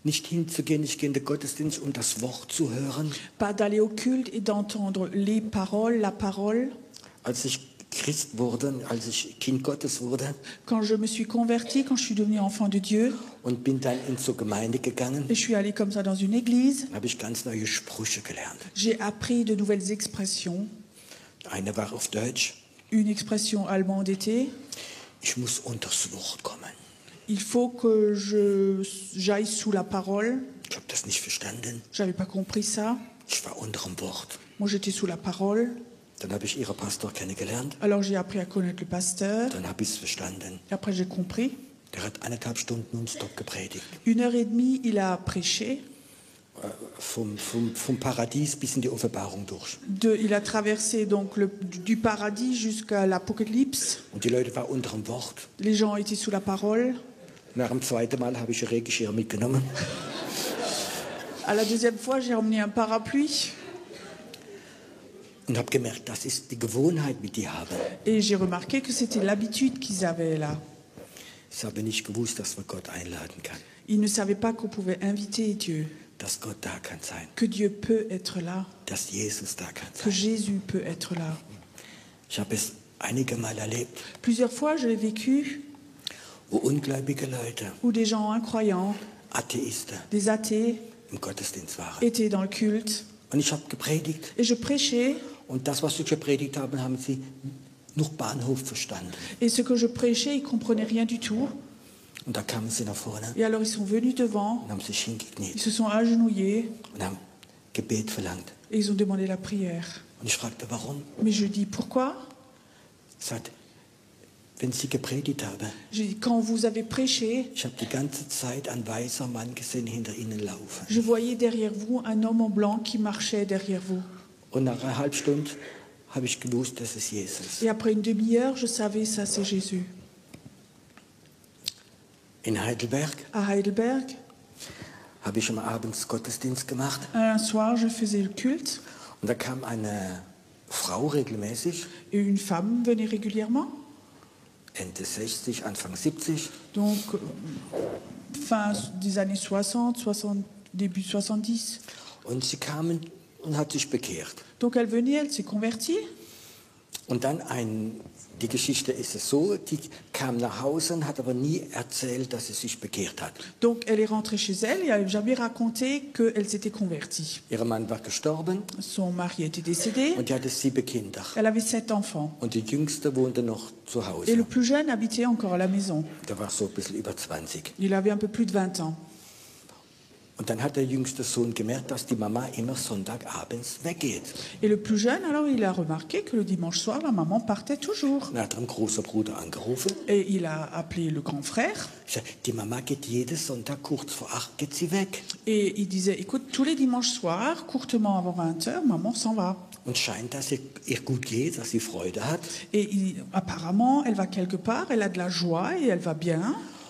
Nicht hinzugehen, ich gehe in den Gottesdienst, um das Wort zu hören. Pas d'aller au culte et d'entendre les paroles, la parole. Als ich Christ wurde, als ich Kind Gottes wurde Quand je me suis convertie, quand je suis devenue enfant de Dieu, und bin dann in zur Gemeinde gegangen, et je suis allée comme ça dans une église, habe ich ganz neue Sprüche gelernt. j'ai appris de nouvelles expressions. Eine war auf Deutsch, Une expression allemande était ich muss unters Wort kommen. il faut que j'aille sous la parole. Ich habe das nicht verstanden. J'avais pas compris ça. Ich war unter dem Wort. Moi, j'étais sous la parole. Dann habe ich ihren Pastor kennengelernt. Alors, j'ai appris à connaître le pasteur. Dann habe ich es verstanden. Et après, j'ai compris. Der hat 1,5 Stunden nonstop gepredigt. 1h30, il a prêché. Vom Paradies bis in die Offenbarung durch. Il a traversé donc du paradis jusqu'à l'Apocalypse. Und die Leute waren unter dem Wort. Les gens étaient sous la parole. Nach dem zweiten Mal habe ich ein Regenschirm mitgenommen. À la deuxième fois, j'ai emmené un parapluie. Und habe gemerkt, das ist die Gewohnheit, die die haben. Et j'ai remarqué que c'était l'habitude qu'ils avaient là. Ich habe nicht gewusst, dass man Gott einladen kann. Ils ne savaient pas qu'on pouvait inviter Dieu. Dass Gott da kann sein. Que Dieu peut être là. Dass Jesus da kann Que sein. Jésus peut être là. Ich habe es einige Mal erlebt, Plusieurs fois, je l'ai vécu, wo ungläubige Leute, où des gens incroyants, Atheisten des athées, im Gottesdienst waren. étaient dans le culte. Und ich habe gepredigt. Et je prêchais. Und das, was ich gepredigt habe, haben sie nur Bahnhof verstanden. Et ce que je prêchais, ils ne comprenaient rien du tout. Und da kamen sie nach vorne Et alors, ils sont venus devant, und haben sich ils hingekniet se sont agenouillés und haben Gebet verlangt. et ils ont demandé la prière. Und ich fragte, warum? Mais je dis, pourquoi? Er sagt, wenn sie gepredigt haben, J'ai dit, quand vous avez prêché, ich habe die ganze Zeit einen weißen Mann gesehen hinter ihnen laufen. je voyais derrière vous un homme en blanc qui marchait derrière vous. Und nach einer halben Stunde habe ich gewusst, das ist Jesus. Et après une demi-heure, je savais, ça c'est Jésus. In Heidelberg À Heidelberg, habe ich immer abends Gottesdienst gemacht. Un soir, je faisais le culte Und da kam eine Frau regelmäßig, et une femme venait régulièrement. Ende 60, Anfang 70. Donc, fin des années 60, début 70. Und sie kam und hat sich bekehrt. Donc, elle venait, elle s'est convertie. Und dann die Geschichte ist es so, die kam nach Hause und hat aber nie erzählt, dass sie sich bekehrt hat. Donc, elle est rentrée chez elle et elle n'a jamais raconté qu'elle s'était convertie. Ihr Mann war gestorben Son mari était décédé. und die hatte 7 Kinder. Elle avait 7 enfants. Und die Jüngste wohnte noch zu Et Hause. le plus jeune habitait encore à la maison. Der war so ein bisschen über 20. Il avait un peu plus de 20 ans. Und dann hat der jüngste Sohn gemerkt, dass die Mama immer Sonntagabends weggeht. Et le plus jeune, alors, il a remarqué que le dimanche soir, la maman partait toujours. Dann hat er einen großen Bruder angerufen. Et il a appelé le grand frère. Ich sag, die Mama geht jeden Sonntag kurz vor 8 geht sie weg. Et il disait, écoute, tous les dimanches soirs, courtement avant 20h, maman s'en va. Und scheint, dass es ihr gut geht, dass sie Freude hat. Et apparemment, elle va quelque part, elle a de la joie et elle va bien.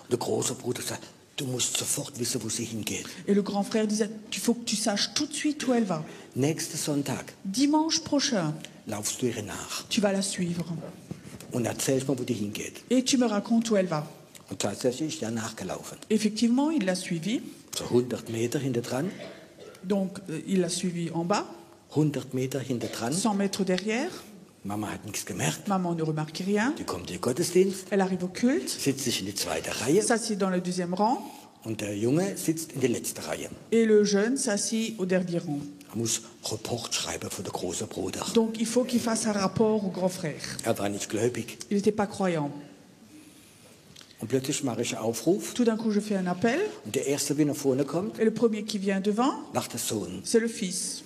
Und der große Bruder sagt, du musst sofort wissen, wo sie hingeht. Et le grand frère disait, il faut que tu saches tout de suite où elle va. Nächsten Sonntag Dimanche prochain, laufst du ihr nach tu vas la suivre. und erzählst mir, wo die hingeht. Et tu me racontes où elle va. Und tatsächlich ist er nachgelaufen. Effectivement, il l'a suivie. So 100 Meter hinter dran, Donc, il l'a suivie en bas, 100 Meter hinter dran. 100 mètres derrière. Mama hat nichts gemerkt. Maman ne remarquait rien. Die kommt in den Gottesdienst, Elle arrive au culte, sitzt sich in die zweite Reihe s'assied dans le deuxième rang. und der Junge sitzt in die letzte Reihe. Et le jeune s'assit au dernier rang. Er muss Report schreiben für den großen Bruder. Donc, il faut qu'il fasse un rapport au grand frère. Er war nicht gläubig. Il n'était pas croyant. Und plötzlich mache ich einen Aufruf Tout d'un coup, je fais un appel. und der Erste, wie nach vorne kommt, Et le premier qui vient devant, war der Sohn. c'est le fils.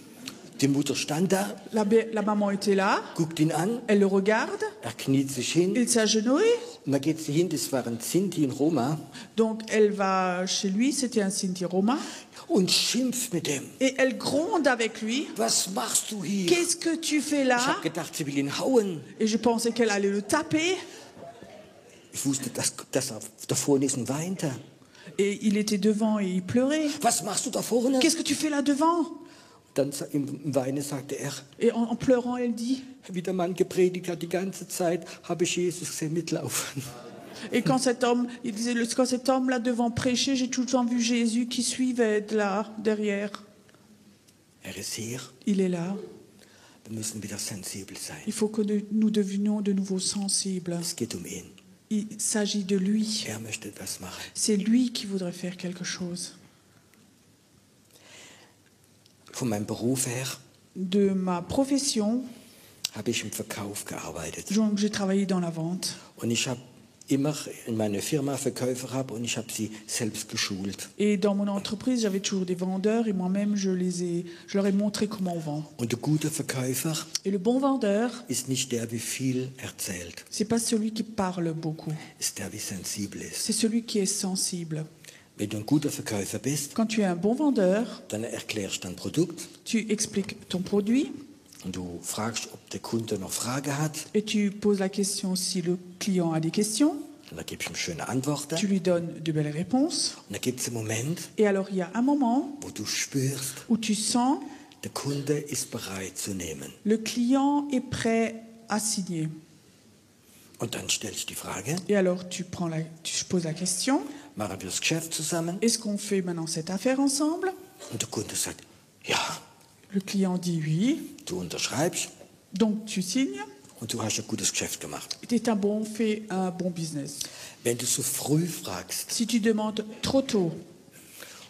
Die Mutter stand da, La maman était là. guckt ihn an, Elle le regarde. er kniet sich hin Il s'agenouille. und dann geht sie hin, das waren Sinti und Roma, Donc, elle va chez lui. C'était un Sinti Roma. und schimpft mit dem. Et elle gronde avec lui. Was machst du hier? Qu'est-ce que tu fais Ich là? habe gedacht, sie will ihn hauen. Et je pensais qu'elle allait le taper. Ich wusste, dass er da vorne ist und weinte. Et il était devant et il pleurait. Was machst du da vorne? Qu'est-ce que tu fais là devant? Dann im Weinen sagte er, Et en pleurant, elle dit. wie der Mann gepredigt hat die ganze Zeit, habe ich Jesus gesehen mitlaufen. Et quand cet homme, il disait, quand cet homme là devant prêchait, j'ai tout le temps vu Jésus qui suivait de là, derrière. Er ist hier. Il est là. Wir müssen wieder sensibel sein. Il faut que nous devenions de nouveau sensibles. Es geht um ihn. Il s'agit de lui. Er möchte etwas machen. C'est lui qui voudrait faire quelque chose. Von meinem Beruf her De ma profession, habe ich im Verkauf gearbeitet. donc j'ai travaillé dans la vente. Und ich habe immer in meiner Firma Verkäufer habe und ich habe sie selbst geschult. Et dans mon entreprise, j'avais toujours des vendeurs et moi-même, je leur ai montré comment on vend. Und der gute Verkäufer Et le bon vendeur, ist nicht der, wie viel erzählt, c'est pas celui qui parle beaucoup, ist der, wie sensibel ist. c'est celui qui est sensible. Wenn du ein guter Verkäufer bist, Quand tu es un bon vendeur, dann erklärst du dein Produkt tu expliques ton produit und du fragst, ob der Kunde noch Frage hat. et tu poses la question si le client a des questions. Und dann gibst du ihm schöne Antworten. Tu lui donnes de belles réponses. Und dann gibt es einen Moment, Et alors, il y a un moment wo du spürst, où tu sens der Kunde ist bereit zu nehmen. le client est prêt à signer. Und dann stellst du die Frage, Et alors, tu poses la question, machen wir das Geschäft zusammen? est-ce qu'on fait maintenant cette affaire ensemble? Und der Kunde sagt, ja, Le client dit oui, du unterschreibst donc tu signes. und du hast ein gutes Geschäft gemacht. Tu fais un bon business. Wenn du so früh fragst Si tu demandes trop tôt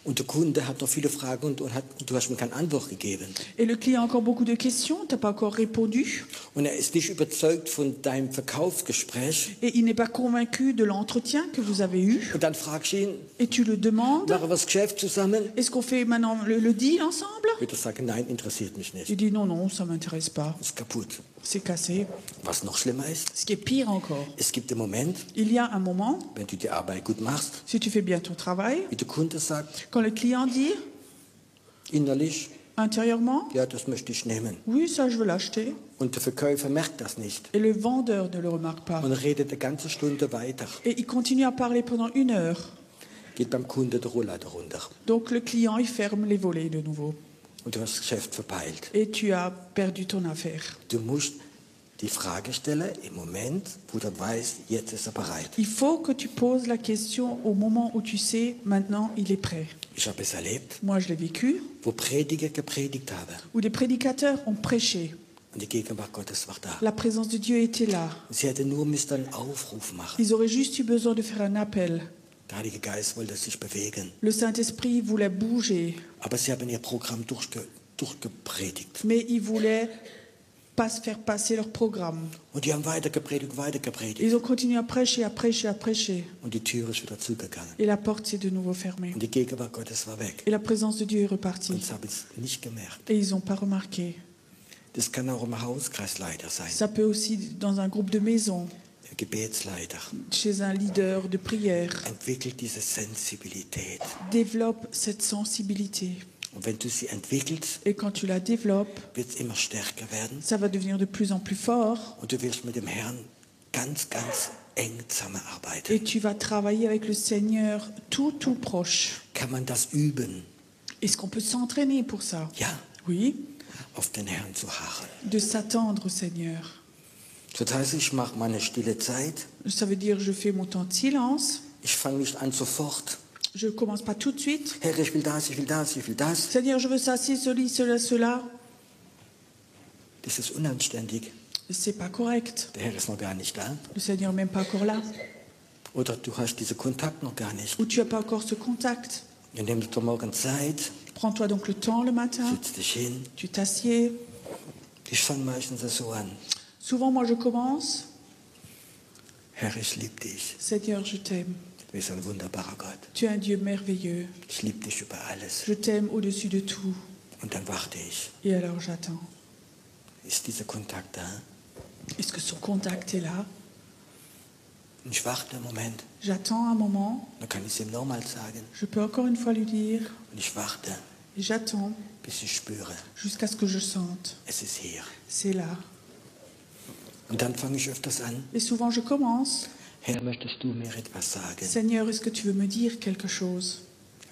und der Kunde hat noch viele Fragen und du hast mir keine Antwort gegeben et le client a encore beaucoup de questions, tu n'as pas encore répondu und er ist nicht überzeugt von deinem Verkaufsgespräch et il n'est pas convaincu de l'entretien que vous avez eu und dann fragst du ihn, et tu le demandes, machen wir das Geschäft zusammen? est-ce qu'on fait maintenant le deal ensemble? Wird er sagen, nein, interessiert mich nicht. Il dit non, non, ça ne m'intéresse pas, Ist kaputt. c'est cassé. Was noch schlimmer ist, Ce qui est pire encore, es gibt den Moment, il y a un moment, wenn du die Arbeit gut machst, si tu fais bien ton travail, wie der Kunde sagt, quand le client dit innerlich, intérieurement, ja, das möchte ich nehmen. oui, ça je veux l'acheter, Und der Verkäufer merkt das nicht et le vendeur ne le remarque pas. und redet eine ganze Stunde weiter. Et il continue à parler pendant 1 heure. geht beim Kunde der Rollator runter. Donc le client, il ferme les volets de nouveau. Und du hast das Geschäft verpeilt. Et tu as perdu ton affaire. Du musst die Frage stellen im Moment, wo du weißt, jetzt ist er bereit. Il faut que tu poses la question au moment où tu sais, maintenant, il est prêt. Ich habe es erlebt, Moi, je l'ai vécu, wo Prediger gepredigt haben. où des prédicateurs ont prêché. Und die Gegenwart Gottes war da. La présence de Dieu était là. Sie hätten nur einen Aufruf machen. Ils auraient juste eu besoin de faire un appel. Der Heilige Geist wollte sich bewegen. Le Saint-Esprit voulait bouger, Aber sie haben ihr Programm durchgepredigt. mais ils voulaient pas se faire passer leur programme. Und die haben weiter gepredigt. Ils ont continué à prêcher, à prêcher, à prêcher. Und die Tür ist wieder zugegangen. Et la porte s'est de nouveau fermée. Und die Gegenwart Gottes war weg. Et la présence de Dieu est Und repartie. sie haben es nicht gemerkt. Et ils n'ont pas remarqué. Das kann auch im Hauskreisleiter sein, Ça peut aussi dans un groupe de maison, der Gebetsleiter. chez un leader de prière. Entwickelt diese Sensibilität. Développe cette sensibilité. Und wenn du sie entwickelst, Et quand tu la développes, wird es immer stärker werden. ça va devenir de plus en plus fort. Und du wirst mit dem Herrn ganz eng zusammenarbeiten. Et tu vas travailler avec le Seigneur tout proche. Kann man das üben? Est-ce qu'on peut s'entraîner pour ça? Ja, Oui. auf den Herrn zu harren. De s'attendre au Seigneur. Das heißt, ich mache meine stille Zeit. Ça veut dire je fais mon temps de silence. Ich fange nicht an sofort. Je ne commence pas tout de suite. Herr, ich will das, ich will das, ich will das. Seigneur, je veux ça, cela. Das ist unanständig. C'est pas correct. Der Herr ist noch gar nicht da. Le Seigneur n'est même pas encore là. Oder du hast diesen Kontakt noch gar nicht. Ou tu n'as pas encore ce contact. Dann nimm dir morgen Zeit, Prends-toi donc le temps le matin. setz dich hin. Tu t'assieds. Ich fange meistens so an. Souvent, moi, je commence. Herr, ich liebe dich. Seigneur, je t'aime. Du bist ein wunderbarer Gott. Tu es un Dieu merveilleux. Ich liebe dich über alles. Je t'aime au-dessus de tout. Und dann warte ich. Et alors, j'attends. Ist dieser Kontakt da? Est-ce que son contact est là? Und ich warte einen Moment. J'attends un moment. Dann kann ich es ihm nochmal sagen. Je peux encore une fois lui dire. Und ich warte, Et j'attends bis ich spüre, jusqu'à ce que je sente. es ist hier. C'est là. Und dann fange ich öfters an. Et souvent, je commence. Herr, möchtest du mir etwas sagen? Seigneur, est-ce que tu veux me dire quelque chose?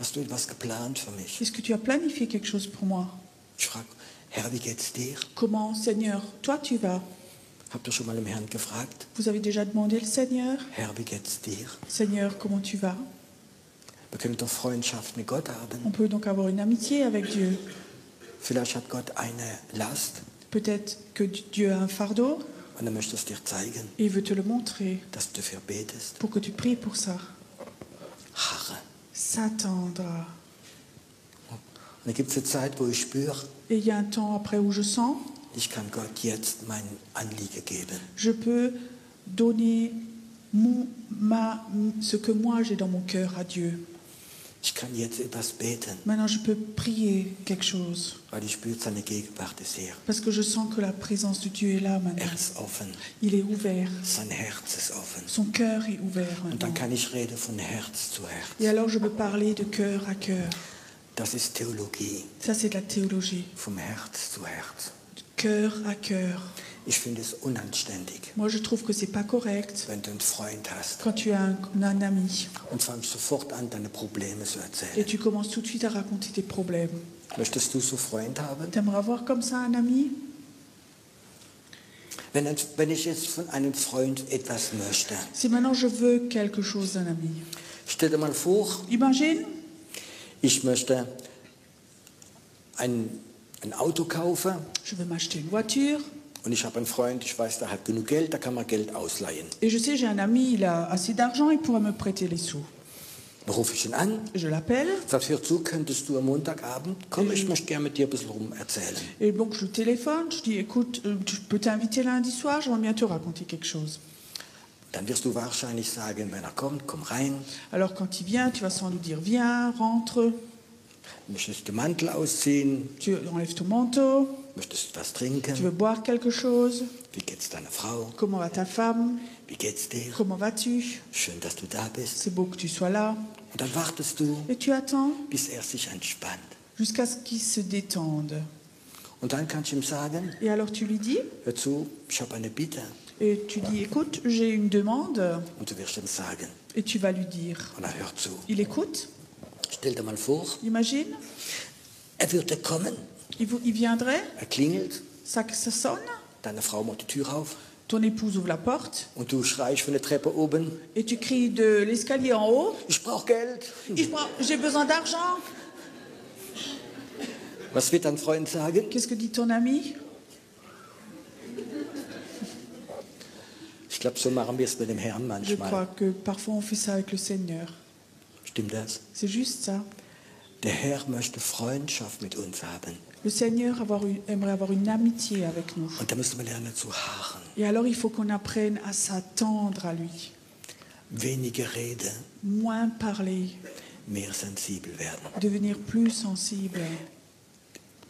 Hast du etwas geplant für mich? Est-ce que tu as planifié quelque chose pour moi? Ich frage, Herr, wie geht's dir? Comment, Seigneur, toi tu vas? Habt ihr schon mal im Herrn gefragt? Vous avez déjà demandé le Seigneur? Herr, wie geht's dir? Seigneur, comment tu vas? Wir können doch Freundschaft mit Gott haben. On peut donc avoir une amitié avec Dieu. Vielleicht hat Gott eine Last Peut-être que Dieu a un fardeau und er möchte es dir zeigen, et il veut te le montrer dass du dafür betest. pour que tu pries pour ça. Harre. S'attendre. Und da gibt es eine Zeit, wo ich spüre, Et il y a un temps après où je sens, ich kann Gott jetzt mein Anliegen geben. je peux donner ce que moi j'ai dans mon cœur à Dieu. Ich kann jetzt etwas beten, Maintenant, je peux prier quelque chose weil ich spüre, seine Gegenwart ist hier. parce que je sens que la présence de Dieu est là maintenant. Er ist offen. Il est ouvert. Sein Herz ist offen. Son cœur est ouvert Und dann maintenant. kann ich reden von Herz zu Herz. Et alors, je peux parler de cœur à cœur. Das ist Theologie, Ça, c'est de la théologie. vom Herz zu Herz. De cœur à cœur. Ich finde es unanständig, Moi, je trouve que c'est pas correct wenn du einen Freund hast quand tu as un ami und fangst sofort an, deine Probleme zu et erzählen. tu commences tout de suite à raconter tes problèmes. Möchtest du so einen Freund haben? T'aimerais avoir comme ça un ami? Wenn ich jetzt von einem Freund etwas möchte, Si maintenant je veux quelque chose d'un ami, stell dir mal vor, imagine, ich möchte ein Auto kaufen je veux m'acheter une voiture und ich habe einen Freund, ich weiß, der hat genug Geld, da kann man Geld ausleihen. et je sais, j'ai un ami, il a assez d'argent, il pourrait me prêter les sous. Dann rufe ich ihn an, Je l'appelle sage, hör zu, könntest du am Montagabend kommen, ich möchte gerne mit dir ein bisschen rum erzählen. et donc je téléphone, je dis écoute, je peux t'inviter lundi soir, j'aimerais bien te raconter quelque chose. Dann wirst du wahrscheinlich sagen, wenn er kommt, komm rein, Alors quand il vient, tu vas sans doute dire viens, rentre, möchtest du den Mantel ausziehen, tu enlèves ton manteau, möchtest du was tu veux trinken, boire quelque chose, wie geht's deiner Frau, comment va ta femme, wie geht's dir, comment vas-tu, schön, dass du da bist. c'est beau que tu sois là. Und dann wartest du, Et tu attends bis er sich entspannt. jusqu'à ce qu'il se détende. Und dann kannst du ihm sagen, Et alors tu lui dis, hör zu, ich habe eine Bitte. Et tu dis, écoute, j'ai une demande, Und du wirst ihm sagen, et tu vas lui dire. und er hört zu. Il écoute, Stell dir mal vor, imagine, würde kommen, il viendrait, klingelt, ça sonne, deine Frau macht die Tür auf ton épouse ouvre la porte, und du schreist von der Treppe oben, et tu cries de l'escalier en haut, ich brauche Geld. j'ai besoin d'argent. Was wird dein Freund sagen? Qu'est-ce que dit ton ami? Ich glaube, so machen wir es mit dem Herrn Je crois manchmal. que parfois on fait ça avec le Seigneur. Stimmt das? C'est juste ça. Der Herr möchte Freundschaft mit uns haben. Le Seigneur aimerait avoir une amitié avec nous. Und da müssen wir lernen zu harren. Et alors il faut qu'on apprenne à s'attendre à lui. Weniger reden, Moins parler, mehr sensibel werden. devenir plus sensible.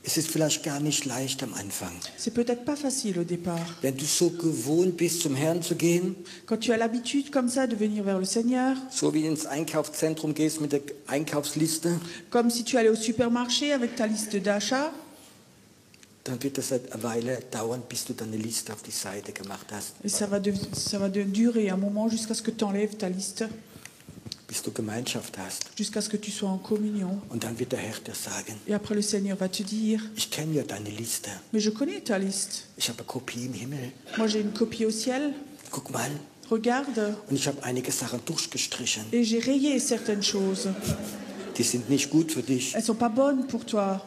Es ist vielleicht gar nicht leicht am Anfang. C'est peut-être pas facile au départ. Wenn du so gewohnt bist, zum Herrn zu gehen, Quand tu as l'habitude comme ça de venir vers le Seigneur, so wie ins Einkaufszentrum gehst mit der Einkaufsliste, comme si tu allais au supermarché avec ta liste d'achats, dann wird es eine Weile dauern, bis du deine Liste auf die Seite gemacht hast, et ça va durer un moment jusqu'à ce que tu enlèves ta liste, bis du Gemeinschaft hast. jusqu'à ce que tu sois en communion. Und dann wird der Herr dir sagen, Et après le Seigneur va te dire, ich kenne ja deine Liste. mais je connais ta liste. Ich habe eine Kopie im Himmel. Moi j'ai une copie au ciel, Guck mal. regarde. Und ich habe einige Sachen durchgestrichen. Et j'ai rayé certaines choses. Die sind nicht gut für dich. Elles sont pas bonnes pour toi.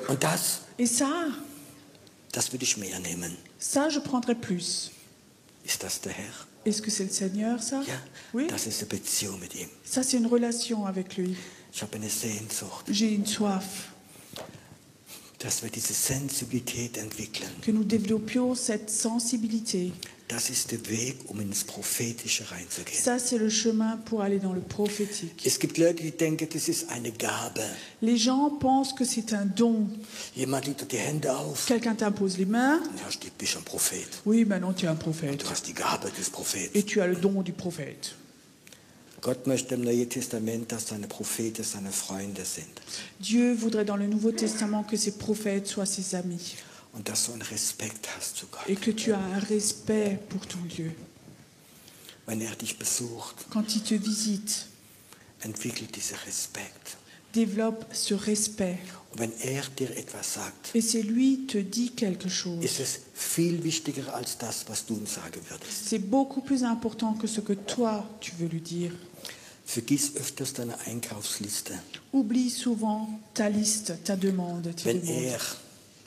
Und das Et ça, würde ich mehr nehmen. ça je prendrai plus. Ist das der Herr? Est-ce que c'est le Seigneur ça? Ja, Oui. das ist eine Beziehung mit ihm. Ça c'est une relation avec lui. Ich habe eine Sehnsucht, J'ai une soif. dass wir diese Sensibilität entwickeln. Que nous développions cette sensibilité. Das ist der Weg, um ins Prophetische reinzugehen. Ça c'est le chemin pour aller dans le prophétique. Es gibt Leute, die denken, das ist eine Gabe. Les gens pensent que c'est un don. Jemand legt dir die Hände auf. Quelqu'un t'impose les mains. Ja, du bist ein Prophet. Oui, maintenant tu es un prophète. Du hast die Gabe des Propheten. Et tu as le don du prophète. Gott möchte im Neuen Testament, dass seine Propheten seine Freunde sind. Dieu voudrait dans le Nouveau Testament que ses prophètes soient ses amis. Und dass du einen Respekt hast zu Gott. Et que tu as un respect pour ton Dieu. Wenn dich besucht, Quand il te visite, entwickelt diesen Respekt. développe ce respect. Und wenn dir etwas sagt, Et c'est lui te dit quelque chose. ist es viel wichtiger als das, was du ihm sagen würdest. C'est beaucoup plus important que ce que toi tu veux lui dire. Vergiss öfters deine Einkaufsliste. Oublie souvent ta liste, ta demande. tes Wenn demandes.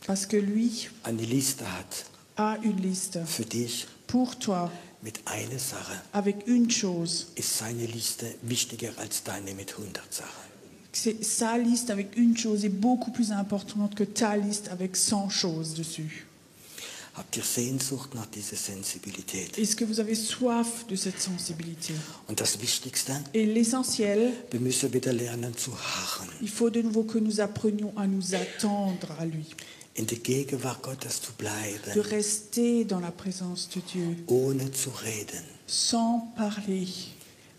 Parce que lui eine Liste hat a une liste für dich pour toi mit einer Sache, avec une chose. ist seine Liste wichtiger als deine mit 100 Sachen. Sa liste avec une chose est beaucoup plus importante que ta liste avec 100 choses dessus. Habt ihr Sehnsucht nach dieser Sensibilität? Est-ce que vous avez soif de cette sensibilité? Und das Wichtigste, Et l'essentiel, wir müssen wieder lernen zu harren. il faut de nouveau que nous apprenions à nous attendre à lui, In der Gegenwart Gottes zu de bleiben, rester dans la présence de Dieu, ohne zu reden. sans parler.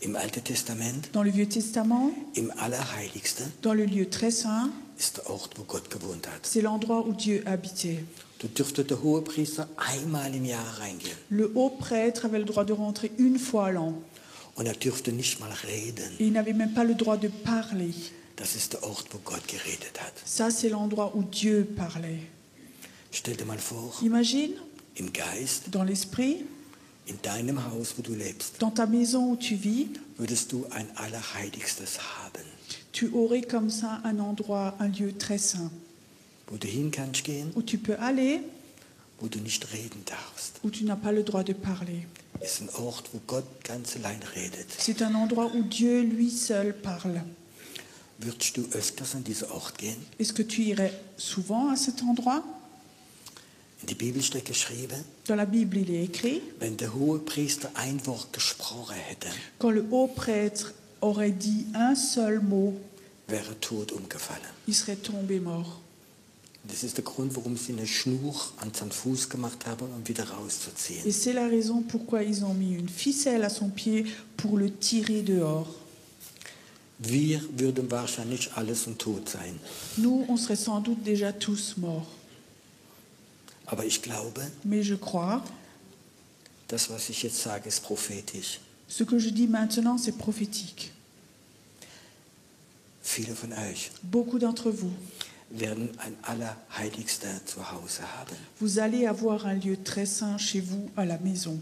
Im Alten Testament, Dans le Vieux Testament, im Allerheiligsten, dans le lieu très saint, ist der Ort, wo Gott gewohnt hat. c'est l'endroit où Dieu habitait. Du dürfte der Hohepriester einmal im Jahr reingehen. Le haut prêtre avait le droit de rentrer une fois à l'an. Und dürfte nicht mal reden. Et il n'avait même pas le droit de parler. Das ist der Ort, wo Gott geredet hat. Ça, c'est l'endroit où Dieu parlait. Stell dir mal vor, Imagine, im Geist, dans l'esprit, in deinem Haus, wo du lebst, dans ta maison où tu vis, würdest du ein Allerheiligstes haben. tu aurais comme ça un endroit, un lieu très saint, Wo du hin kannst gehen, où tu peux aller, wo du nicht reden darfst. où tu n'as pas le droit de parler. Ist ein Ort, wo Gott ganz allein redet. C'est un endroit où Dieu lui seul parle. Würdest du öfters an diesen Ort gehen? Est-ce que tu irais souvent à cet endroit? In die Bibel steht geschrieben, Dans la Bible, il est écrit, wenn der Hohepriester ein Wort gesprochen hätte, quand le haut prêtre aurait dit un seul mot, wäre tot umgefallen. il serait tombé mort. Das ist der Grund, warum sie eine Schnur an seinen Fuß gemacht haben, um wieder rauszuziehen. Et c'est la raison pourquoi ils ont mis une ficelle à son pied pour le tirer dehors. Wir würden wahrscheinlich alles und tot sein. Nous, on serait sans doute déjà tous morts. Aber ich glaube, Mais je crois Das, was ich jetzt sage, ist prophetisch. Ce que je dis maintenant, c'est prophétique. Viele von euch Beaucoup d'entre vous, werden ein Allerheiligster zu Hause haben. vous allez avoir un lieu très saint chez vous à la maison.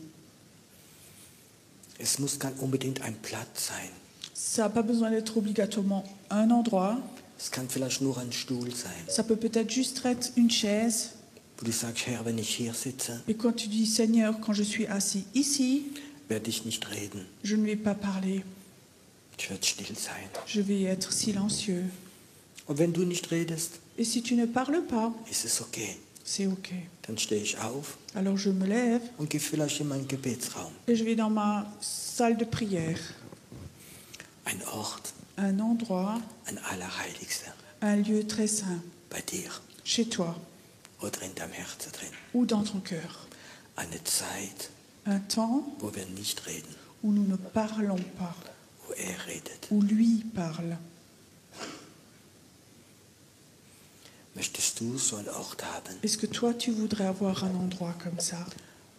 Es muss gar unbedingt ein Platz sein. Ça n'a pas besoin d'être obligatoirement un endroit. Es kann vielleicht nur ein Stuhl sein, Ça peut peut-être juste être une chaise. wo du sagst, Herr, wenn ich hier sitze, Et quand tu dis, Seigneur, quand je suis assis ici, werde ich nicht reden. je ne vais pas parler. Ich werde still sein. Je vais être silencieux. Und wenn du nicht redest, Et si tu ne parles pas, ist es okay. c'est OK. Dann stehe ich auf Alors je me lève und gehe vielleicht in meinen Gebetsraum. et je vais dans ma salle de prière. Ein Ort, Un endroit, ein Allerheiligster. un lieu très saint, Bei dir chez toi oder in deinem Herzen drin. ou dans ton cœur. Eine Zeit, Un temps wo wir nicht reden, où nous ne parlons pas, wo er redet. où lui parle. Möchtest du so einen Ort haben? Est-ce que toi, tu voudrais avoir un endroit comme ça?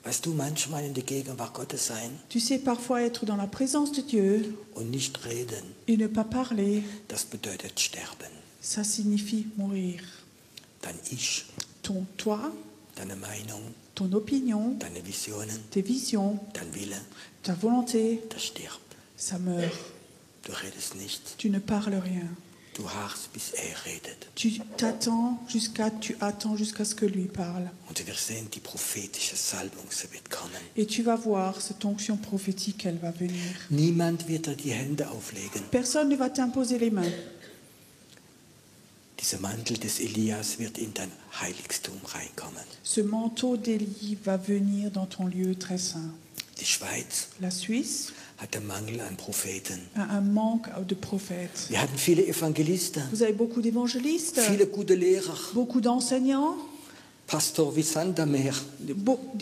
Weißt du, manchmal in der Gegenwart Gottes sein Tu sais, parfois être dans la présence de Dieu und nicht reden, et ne pas parler, das bedeutet sterben. ça signifie mourir. Dein Ich, Ton toi, deine Meinung, ton opinion, deine Visionen, tes visions, dein Wille, ta volonté, das stirbt. ça meurt. Du redest nicht. Tu ne parles rien. Du harrst, bis er redet. Tu attends jusqu'à ce que lui parle. Und du wirst sehen, die prophetische Salbung, sie wird kommen. Et tu vas voir, cette onction prophétique, elle va venir. Niemand wird dir die Hände auflegen. Personne ne va t'imposer les mains. Dieser Mantel des Elias wird in dein Heiligtum reinkommen. Ce manteau d'Élie va venir dans ton lieu très saint. Die Schweiz La Suisse hat den Mangel an Propheten. a un manque de prophètes. Wir hatten viele Evangelisten, Vous avez beaucoup d'évangélistes, viele gute Lehrer, beaucoup d'enseignants, Pastor wie Sand am Meer.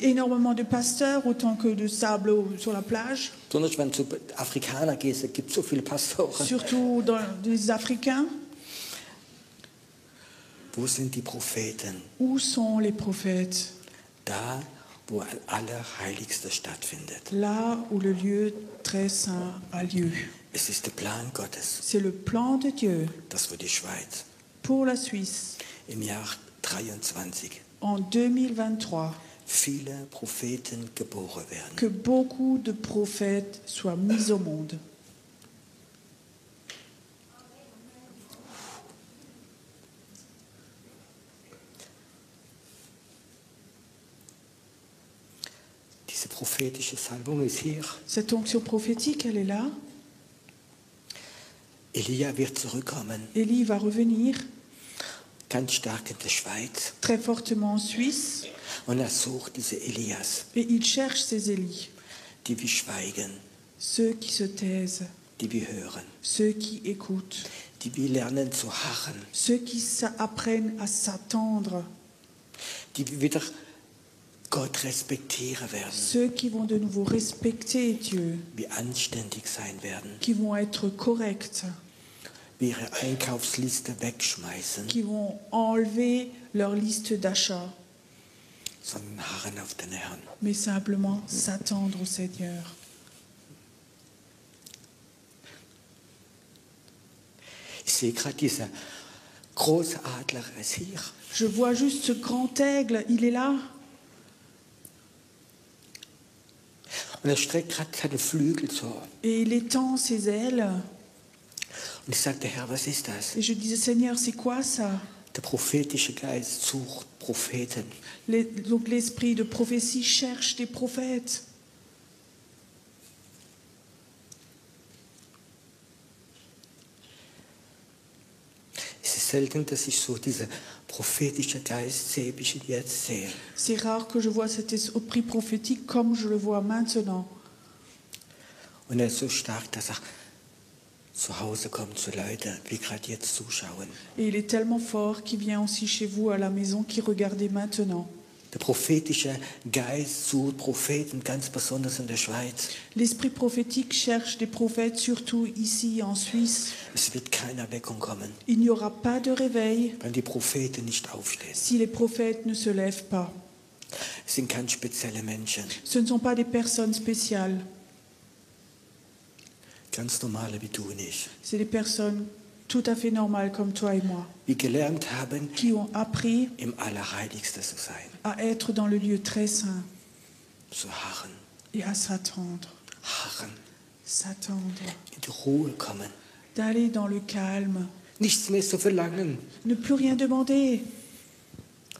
énormément de pasteurs, autant que de sable sur la plage, Besonders wenn du zu Afrikaner gehst, es gibt so viele Pastoren. surtout dans les Africains. Wo sind die Propheten? Où sont les prophètes? Da, wo ein Allerheiligster stattfindet. Là où le lieu très saint a lieu. Es ist der Plan Gottes, C'est le plan de Dieu dass wir die Schweiz pour la Suisse im Jahr 23 en 2023, viele Propheten geboren werden. que beaucoup de prophètes soient mis au monde. Diese prophetische Salbung ist hier. Cette onction prophétique, elle est là. Elia wird zurückkommen, Élie va revenir ganz stark in der Schweiz. très fortement en Suisse Und sucht diese Elias, et il cherche ces Élies, die wir schweigen, ceux qui se taisent, die wir hören, ceux qui écoutent, die wir lernen zu harren, ceux qui apprennent à s'attendre, die wir wieder Gott respektieren werden, ceux qui vont de nouveau respecter Dieu, wie anständig sein werden, qui vont être corrects, wie ihre Einkaufsliste wegschmeißen, qui vont enlever leur liste d'achats, sondern harren auf den Herrn. mais simplement s'attendre au Seigneur. Ich sehe gerade dieser große Adler ist hier. Je vois juste ce grand aigle, il est là. Und er streckt gerade seine Flügel so. Et il étend ses ailes. Und ich sagte, Herr, was ist das? Et je disais, Seigneur, c'est quoi ça? Der prophetische Geist sucht Propheten. Donc l'esprit de prophétie cherche des prophètes. Es ist selten, dass ich so dieser prophetische Geist sehe, wie ich ihn jetzt sehe. C'est rare que je vois cet esprit prophétique comme je le vois maintenant. Und er ist so stark, dass er zu Hause kommt zu Leuten, die gerade jetzt zuschauen. Et il est tellement fort qu'il vient aussi chez vous à la maison qui regardez maintenant. Der prophetische Geist sucht Propheten, ganz besonders in der Schweiz. L'esprit prophétique cherche des prophètes, surtout ici en Suisse. Es wird keine Erweckung kommen, Il n'y aura pas de réveil wenn die Propheten nicht aufstehen. si les prophètes ne se lèvent pas. Es sind ganz spezielle Menschen, Ce ne sont pas des personnes spéciales. ganz normale wie du und ich, C'est des personnes tout à fait normales comme toi et moi, die gelernt haben, qui ont appris im Allerheiligsten zu sein, à être dans le lieu très saint zu harren, et à s'attendre. harren, S'attendre. in die Ruhe kommen, D'aller dans le calme. nichts mehr zu verlangen, Ne plus rien demander,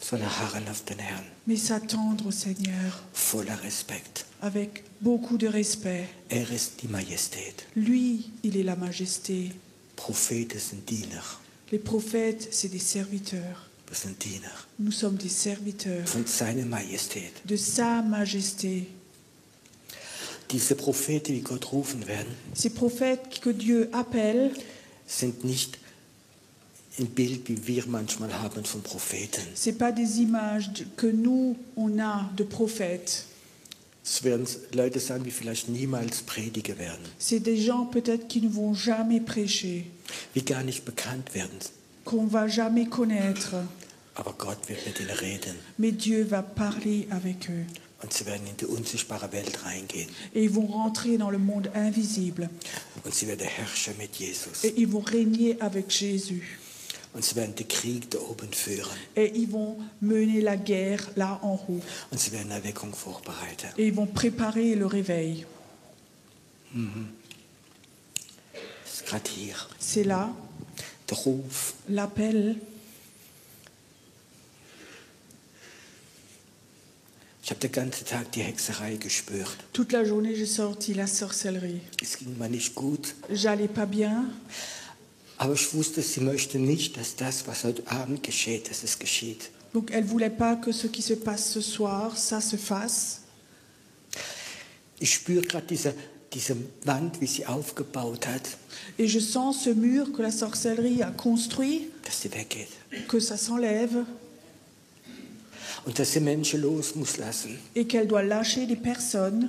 sondern harren auf den Herrn, mais s'attendre au Seigneur voller Respekt. avec beaucoup de respect. Ist die Majestät. Lui, il est la majesté. Propheten sind Diener. Les prophètes, c'est des serviteurs. Wir sind Diener Nous sommes des serviteurs von seiner Majestät. de sa majesté. Diese Propheten, die Gott rufen werden, Ces prophètes que Dieu appelle, sind nicht ein Bild, wie wir manchmal haben von Propheten. ce n'est pas des images que nous, on a de prophètes. Es werden Leute sein, die vielleicht niemals predigen werden, C'est des gens peut-être qui ne vont jamais prêcher, die gar nicht bekannt werden. qu'on va jamais connaître. Aber Gott wird mit ihnen reden Mais Dieu va parler avec eux. und sie werden in die unsichtbare Welt reingehen Et ils vont rentrer dans le monde invisible. und sie werden herrschen mit Jesus Et ils vont régner avec Jésus. und sie werden den Krieg da oben führen Et ils vont mener la guerre là en haut. und sie werden Erweckung vorbereiten. Et ils vont préparer le réveil. Das ist gerade hier. C'est là Der Ruf. l'appel. Ich habe den ganzen Tag die Hexerei gespürt. Toute la journée, j'ai sorti la sorcellerie. Es ging mir nicht gut, J'allais pas bien, aber ich wusste, sie möchte nicht, dass das, was heute Abend geschieht, dass es geschieht. donc elle voulait pas que ce qui se passe ce soir, ça se fasse. Ich spüre gerade diese Wand, wie sie aufgebaut hat, Et je sens ce mur que la sorcellerie a construit, dass sie weggeht. que ça s'enlève Und dass sie Menschen los muss lassen, et qu'elle doit lâcher des personnes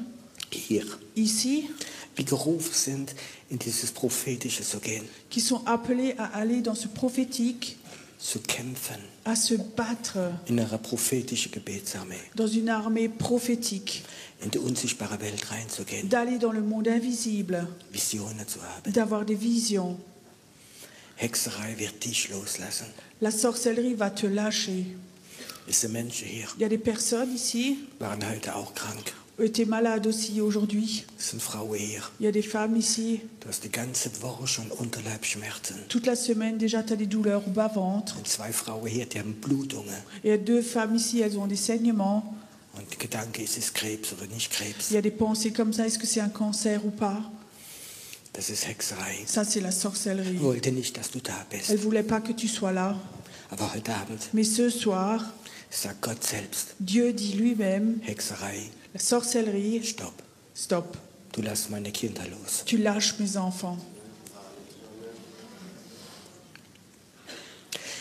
hier, ici die gerufen sind, in dieses Prophetische zu gehen, qui sont appelées à aller dans ce prophétique, zu kämpfen, à se battre in einer prophetischen Gebetsarmee, dans une armée prophétique, in die unsichtbare Welt reinzugehen, d'aller dans le monde invisible, Visionen zu haben. d'avoir des visions. Hexerei wird dich loslassen. La sorcellerie va te lâcher. Diese Menschen hier Il y a des personnes ici waren heute auch krank. qui étaient malades aussi aujourd'hui. Es sind Frauen hier. Il y a des femmes ici. Du hast die ganze Woche schon Unterleibsschmerzen. Toute la semaine déjà, tu as des douleurs au bas-ventre. Und 2 Frauen hier, die haben Blutungen. Il y a 2 femmes ici, elles ont des saignements. Und der Gedanke, ist es Krebs oder nicht Krebs? Il y a des pensées comme ça, est-ce que c'est un cancer ou pas? Das ist Hexerei. Ça, c'est la sorcellerie. Ich wollte nicht, dass du da Elle bist. ne voulait pas que tu sois là. Aber heute Abend Mais ce soir, sagt Gott selbst, Dieu dit lui-même, Hexerei, la sorcellerie, stopp. stop. Du lässt meine Kinder los. Tu lâches mes enfants.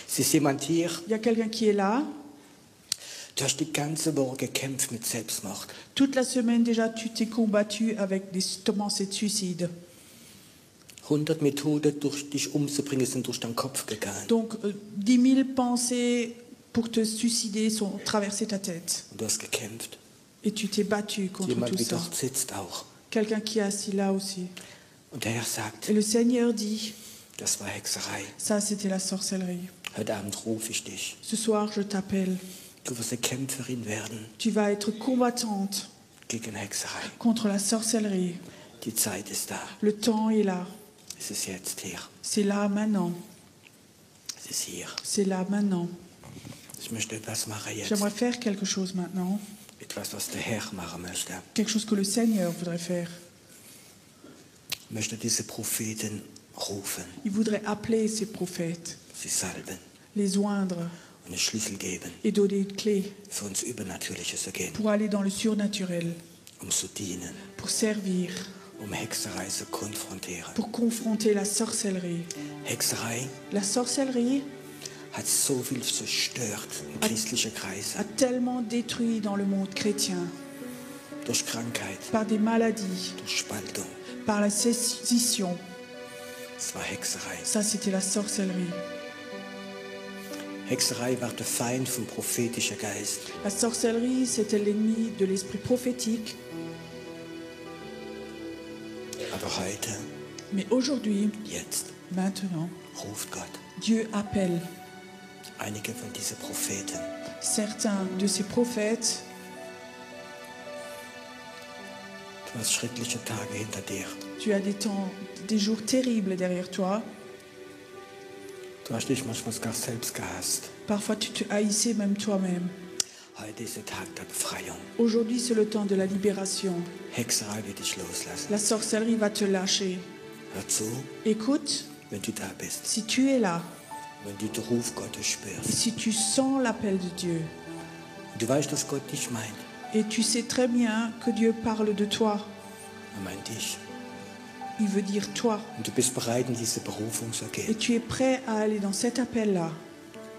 Es ist jemand hier, Il y a quelqu'un qui est là. du hast die ganze Woche gekämpft mit Selbstmord. Toute la semaine déjà, tu t'es combattu avec des pensées de suicide. 100 Methoden, durch dich umzubringen, sind durch deinen Kopf gegangen. Donc, 10 000 pensées pour te suicider sont traversées ta tête. Und du hast gekämpft. Et tu t'es battu contre Jemand tout wie ça. dort sitzt auch. Quelqu'un qui est assis là aussi. Und der Herr sagt, Et le Seigneur dit, das war Hexerei. ça c'était la sorcellerie. Heute Abend rufe ich dich. Ce soir, je t'appelle. Du wirst eine Kämpferin werden Tu vas être combattante gegen Hexerei. contre la sorcellerie. Die Zeit ist da. Le temps est là. Es ist jetzt hier. C'est là maintenant. Es ist hier. C'est là maintenant. Ich möchte etwas machen jetzt. J'aimerais faire quelque chose maintenant. Etwas, was der Herr machen möchte. Quelque chose que le Seigneur voudrait faire. Ich möchte diese Propheten rufen, Il voudrait appeler ses prophètes, sie salben les oindre und einen Schlüssel geben, et donner une clé für uns Übernatürliche zu gehen, pour aller dans le surnaturel, zu dienen, pour servir, Hexerei zu konfrontieren. pour confronter la sorcellerie. Hexerei La sorcellerie hat so viel zerstört in christlichen Kreisen. a tellement détruit dans le monde chrétien Durch Krankheit, par des maladies, durch Spaltung. par la sédition. Es war Hexerei. Ça, c'était la sorcellerie. Hexerei war der Feind vom prophetischen Geist. La sorcellerie, c'était l'ennemi de l'esprit prophétique. Aber heute, Mais aujourd'hui, jetzt, maintenant, ruft Gott Dieu appelle einige von diesen Propheten. certains de ces prophètes. Du hast schreckliche Tage hinter dir. Tu as des jours terribles derrière toi. Du hast dich manchmal sogar selbst gehasst. Parfois, tu te haïssais même toi-même. Heute ist der Tag der Befreiung. Aujourd'hui, c'est le temps de la libération. Hexerei wird dich loslassen. La sorcellerie va te lâcher. Hör zu, Écoute, wenn du da bist, si tu es là, wenn du den Ruf Gottes spürst. si tu sens l'appel de Dieu, Du weißt, dass Gott dich meint. et tu sais très bien que Dieu parle de toi, Meint dich. il veut dire toi, Und du bist bereit, in diese Berufung zu et gehen. tu es prêt à aller dans cet appel-là,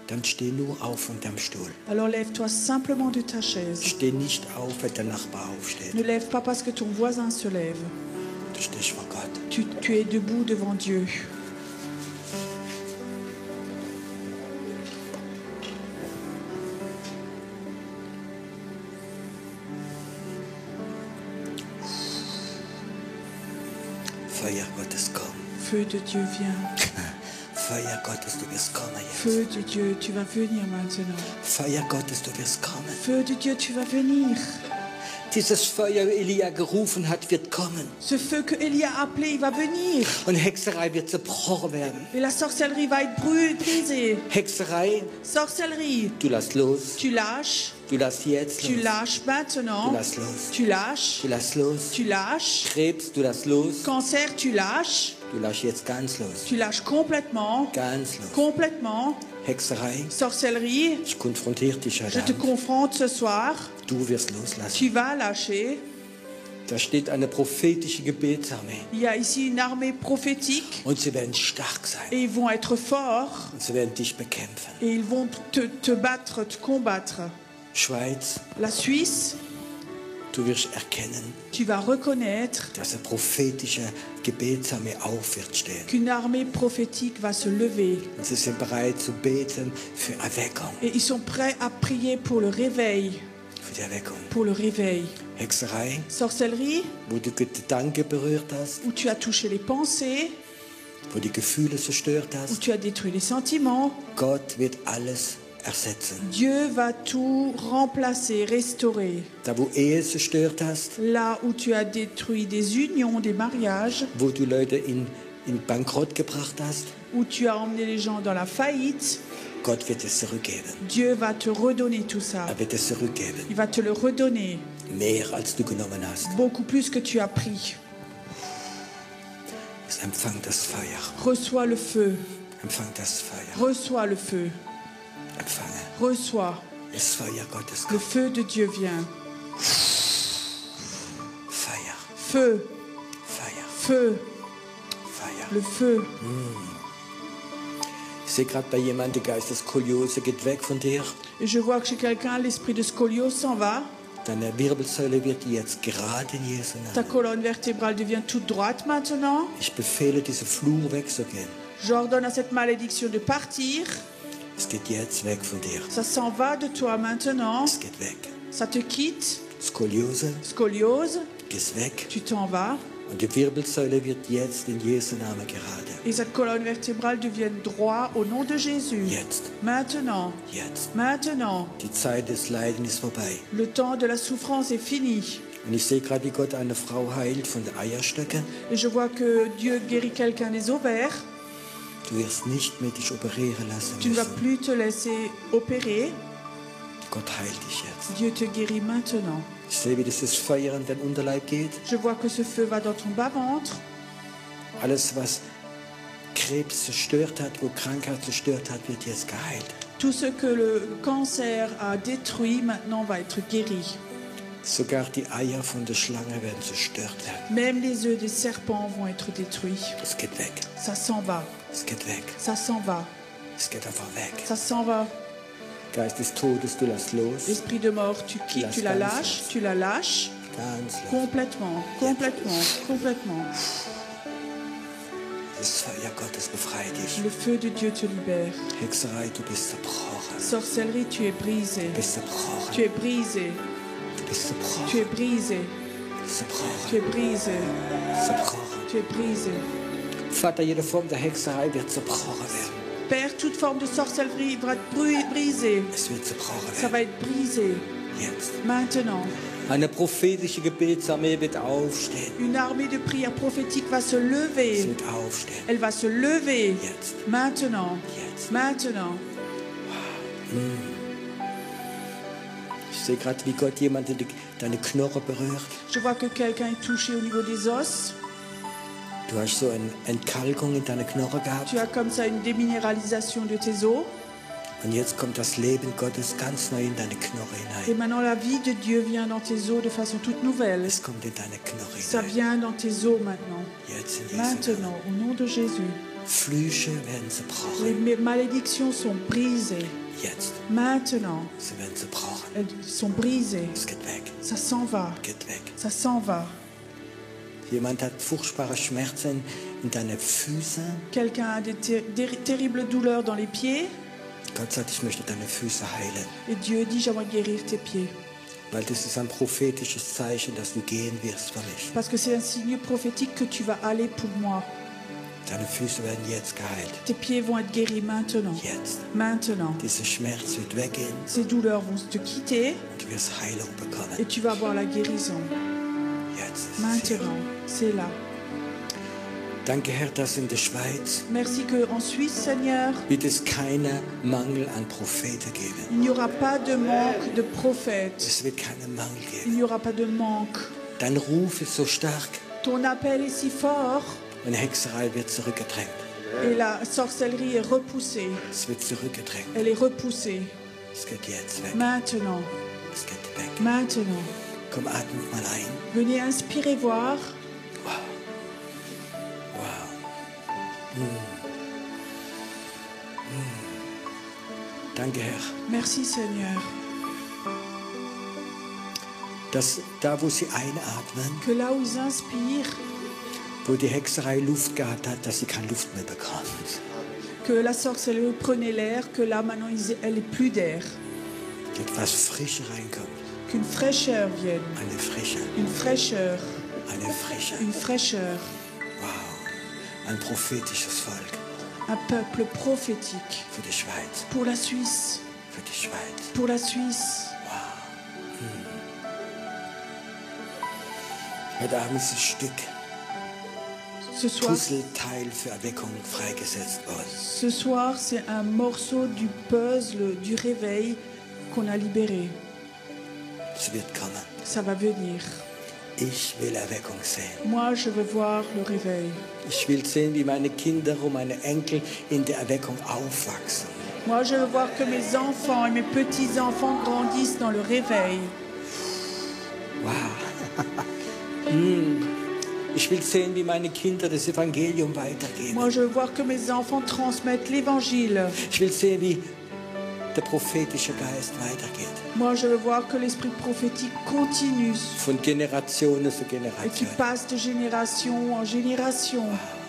Dann steh nur auf von deinem Stuhl. alors lève-toi simplement de ta chaise. Steh nicht auf, wenn der Nachbar aufsteht. Ne lève pas parce que ton voisin se lève. Du stehst vor Gott. Tu es debout devant Dieu. Feuer Gottes, komm. Feu de Dieu, viens. Feuer Gottes, du wirst kommen jetzt. Feu de Dieu, tu vas venir maintenant. Feuer Gottes, du wirst kommen. Feu de Dieu, tu vas venir. Dieses Feuer, Elia gerufen hat, wird kommen. Ce feu que Élie a appelé, il va venir. Und Hexerei wird zerbrochen werden. Et la sorcellerie va être brisée. Hexerei, Sorcellerie, du lass los. tu lâches. Du lass jetzt Tu los. lâches Du maintenant. lass los. Tu lâches. Du lass los. Tu lâches. Krebs, du lass los. Cancer, tu lâches. Du lass jetzt ganz los. Tu lâches complètement. Ganz los. Complètement. Hexerei, Sorcellerie, ich konfrontiere dich je heute te Abend. confronte ce soir. Du wirst loslassen. Tu vas lâcher. Da steht eine prophetische Gebetsarmee. Il y a ici une armée prophétique Und sie werden stark sein. et ils vont être forts Und sie werden dich bekämpfen. et ils vont te battre, te combattre. Schweiz, La Suisse, du wirst erkennen, tu vas reconnaître dass eine prophetische Gebetsarmee auf wird stehen. qu'une armée prophétique va se lever Und sie sind bereit zu beten für Erweckung. et ils sont prêts à prier pour le réveil, Für die Erweckung. pour le réveil. Hexerei, Sorcellerie, wo du Gedanken berührt hast, où tu as touché les pensées, wo die Gefühle zerstört où hast. tu as détruit les sentiments. Gott wird alles ersetzen. Dieu va tout remplacer, restaurer. Da, wo Ehe zerstört hast, Là où tu as détruit des unions, des mariages, wo du Leute in Bankrott gebracht hast, où tu as emmené les gens dans la faillite, Gott wird es zurückgeben. Dieu va te redonner tout ça. Er wird es zurückgeben. Il va te le redonner, Mehr als du genommen hast. beaucoup plus que tu as pris. Empfang das Feuer. Reçois le feu, Empfang das Feuer. reçois le feu, Empfange. reçois. Das Feuer Gottes Le kommt. feu de Dieu vient. Feuer. Feu, Feuer. feu, Feuer. le feu. Ich sehe gerade bei jemandem, der Geist des Skoliose geht weg von dir. Et je vois que chez quelqu'un, l'esprit de scoliose s'en va. Deine Wirbelsäule wird jetzt gerade in Jesu Ta Namen. colonne vertébrale devient toute droite maintenant. Ich befehle, diese Fluch wegzugehen. J'ordonne à cette malédiction de partir. Es geht jetzt weg von dir. Ça s'en va de toi maintenant. Es geht weg. Ça te quitte. Skoliose, Scoliose, gehst weg. tu t'en vas. Und die Wirbelsäule wird jetzt in Jesu Namen gerade. Et cette colonne vertébrale devient droit au nom de Jésus. Jetzt. Maintenant, Jetzt. maintenant, Die Zeit des Leidens ist vorbei. le temps de la souffrance est fini. Und ich sehe gerade, wie Gott eine Frau heilt von den Eierstöcken. Et je vois que Dieu guérit quelqu'un des ovaires. Du wirst nicht mehr dich operieren lassen Tu ne vas müssen. plus te laisser opérer. Gott heilt dich jetzt. Dieu te guérit maintenant. Ich sehe, wie dieses Feuer in dein Unterleib geht. Je vois que ce feu va dans ton bas-ventre. Alles, was Krebs zerstört hat, wo Krankheit zerstört hat, wird jetzt geheilt. Tout ce que le cancer a détruit maintenant va être guéri. Sogar die Eier von der Schlange werden zerstört werden. Même les œufs des serpents vont être détruits. Es geht weg. Ça s'en va. Es geht weg. Ça s'en va. Es geht einfach weg. Ça s'en va. Geist des Todes, du lass los. L'esprit de mort, tu quittes, tu la lâches, tu la lâches. Ganz los. Complètement, complètement, complètement. Das Feuer Feuer Gottes befreit dich. Le feu de Dieu te libère. Hexerei, du bist zerbrochen. Sorcellerie, tu es brisé. Du bist zerbrochen. Tu es brisé. Du bist Tu zerbrochen. es brisé. Zerbrochen. Tu es brisé. Zerbrochen. Tu es brisé. Vater, jede Form der Hexerei wird zerbrochen werden. Père, toute forme de sorcellerie va être brisée. Es wird zerbrochen Ça werden. va être brisé. Jetzt. Maintenant, Eine prophetische Gebetsarmee wird aufstehen. une armée de prières prophétiques va se Es lever. wird aufstehen. Elle va se lever. Jetzt. Maintenant. Jetzt. Maintenant. Ich sehe gerade, wie Gott jemanden deine Knochen berührt. Je vois que quelqu'un est touché au niveau des os. Du hast so eine Entkalkung in deine Knochen gehabt. Tu as comme ça une déminéralisation de tes os. Und jetzt kommt das Leben Gottes ganz neu in deine Knochen Et hinein. maintenant, la vie de Dieu vient dans tes os de façon toute nouvelle. Es kommt in deine Knochen Ça hinein. vient dans tes os maintenant. Jetzt in Jesu Namen. Maintenant, au nom de Jésus. Flüche werden Les zerbrochen. malédictions sont brisées. Jetzt. Maintenant, Sie werden zerbrochen. elles sont brisées. Es geht weg. Ça s'en va. Geht weg. Ça s'en va. Jemand hat furchtbare Schmerzen in deine Füße. Quelqu'un a des terribles douleurs dans les pieds. Gott sagt, ich möchte deine Füße heilen. Et Dieu dit, j'aimerais guérir tes pieds. Weil das ist ein prophetisches Zeichen, dass du gehen wirst für mich. Parce que c'est un signe prophétique que tu vas aller pour moi. Deine Füße werden jetzt geheilt. Tes pieds vont être guéris maintenant. Jetzt. Maintenant. Dieser Schmerz wird weggehen Ces douleurs vont te quitter und du wirst Heilung et bekommen. tu vas avoir la guérison. Jetzt ist es hier. Maintenant, c'est là. Danke, Herr, dass in der Schweiz Merci qu'en Suisse, Seigneur, wird es keinen Mangel an Propheten geben. il n'y aura pas de manque de prophètes. Es wird keinen Mangel Il geben. n'y aura pas de manque. Dein Ruf ist so stark Ton appel est si fort und Hexerei wird zurückgedrängt. et la sorcellerie est repoussée. Es wird zurückgedrängt. Elle est repoussée. Es geht jetzt weg. Maintenant, Es geht weg. maintenant. Komm, atme mal ein. Venez inspirer voir. Wow. Danke, Herr, Merci, Seigneur. dass da, wo sie einatmen, Que là où ils inspirent, wo die Hexerei Luft gehabt hat, dass sie keine Luft mehr bekommt. que la sorcellerie prenait l'air, que là maintenant elle n'est plus d'air. Etwas Frische reinkommt. Qu'une fraîcheur vienne. Eine Frische, Une fraîcheur. eine Frische. Une fraîcheur. Wow. Ein prophetisches Volk Un peuple prophétique. für die Schweiz. Pour la Suisse. Für die Schweiz. Pour la Suisse. Heute Abend ist ein Stück Ce soir, Puzzleteil für Erweckung freigesetzt worden. ce soir, c'est un morceau du puzzle du réveil qu'on a libéré. Es wird kommen. Ça va venir. Ich will Erweckung sehen. Moi, je veux voir le réveil. Ich will sehen, wie meine Kinder und meine Enkel in der Erweckung aufwachsen. Moi, je veux voir que mes enfants et mes petits-enfants grandissent dans le réveil. Wow. Ich will sehen, wie meine Kinder das Evangelium weitergeben. Moi, je veux voir que mes enfants transmettent l'évangile. Ich will sehen, wie der prophetische Geist weitergeht. Moi, je veux voir que l'esprit prophétique continue Von Generation zu et qui Generation. passe de génération en génération. Wow.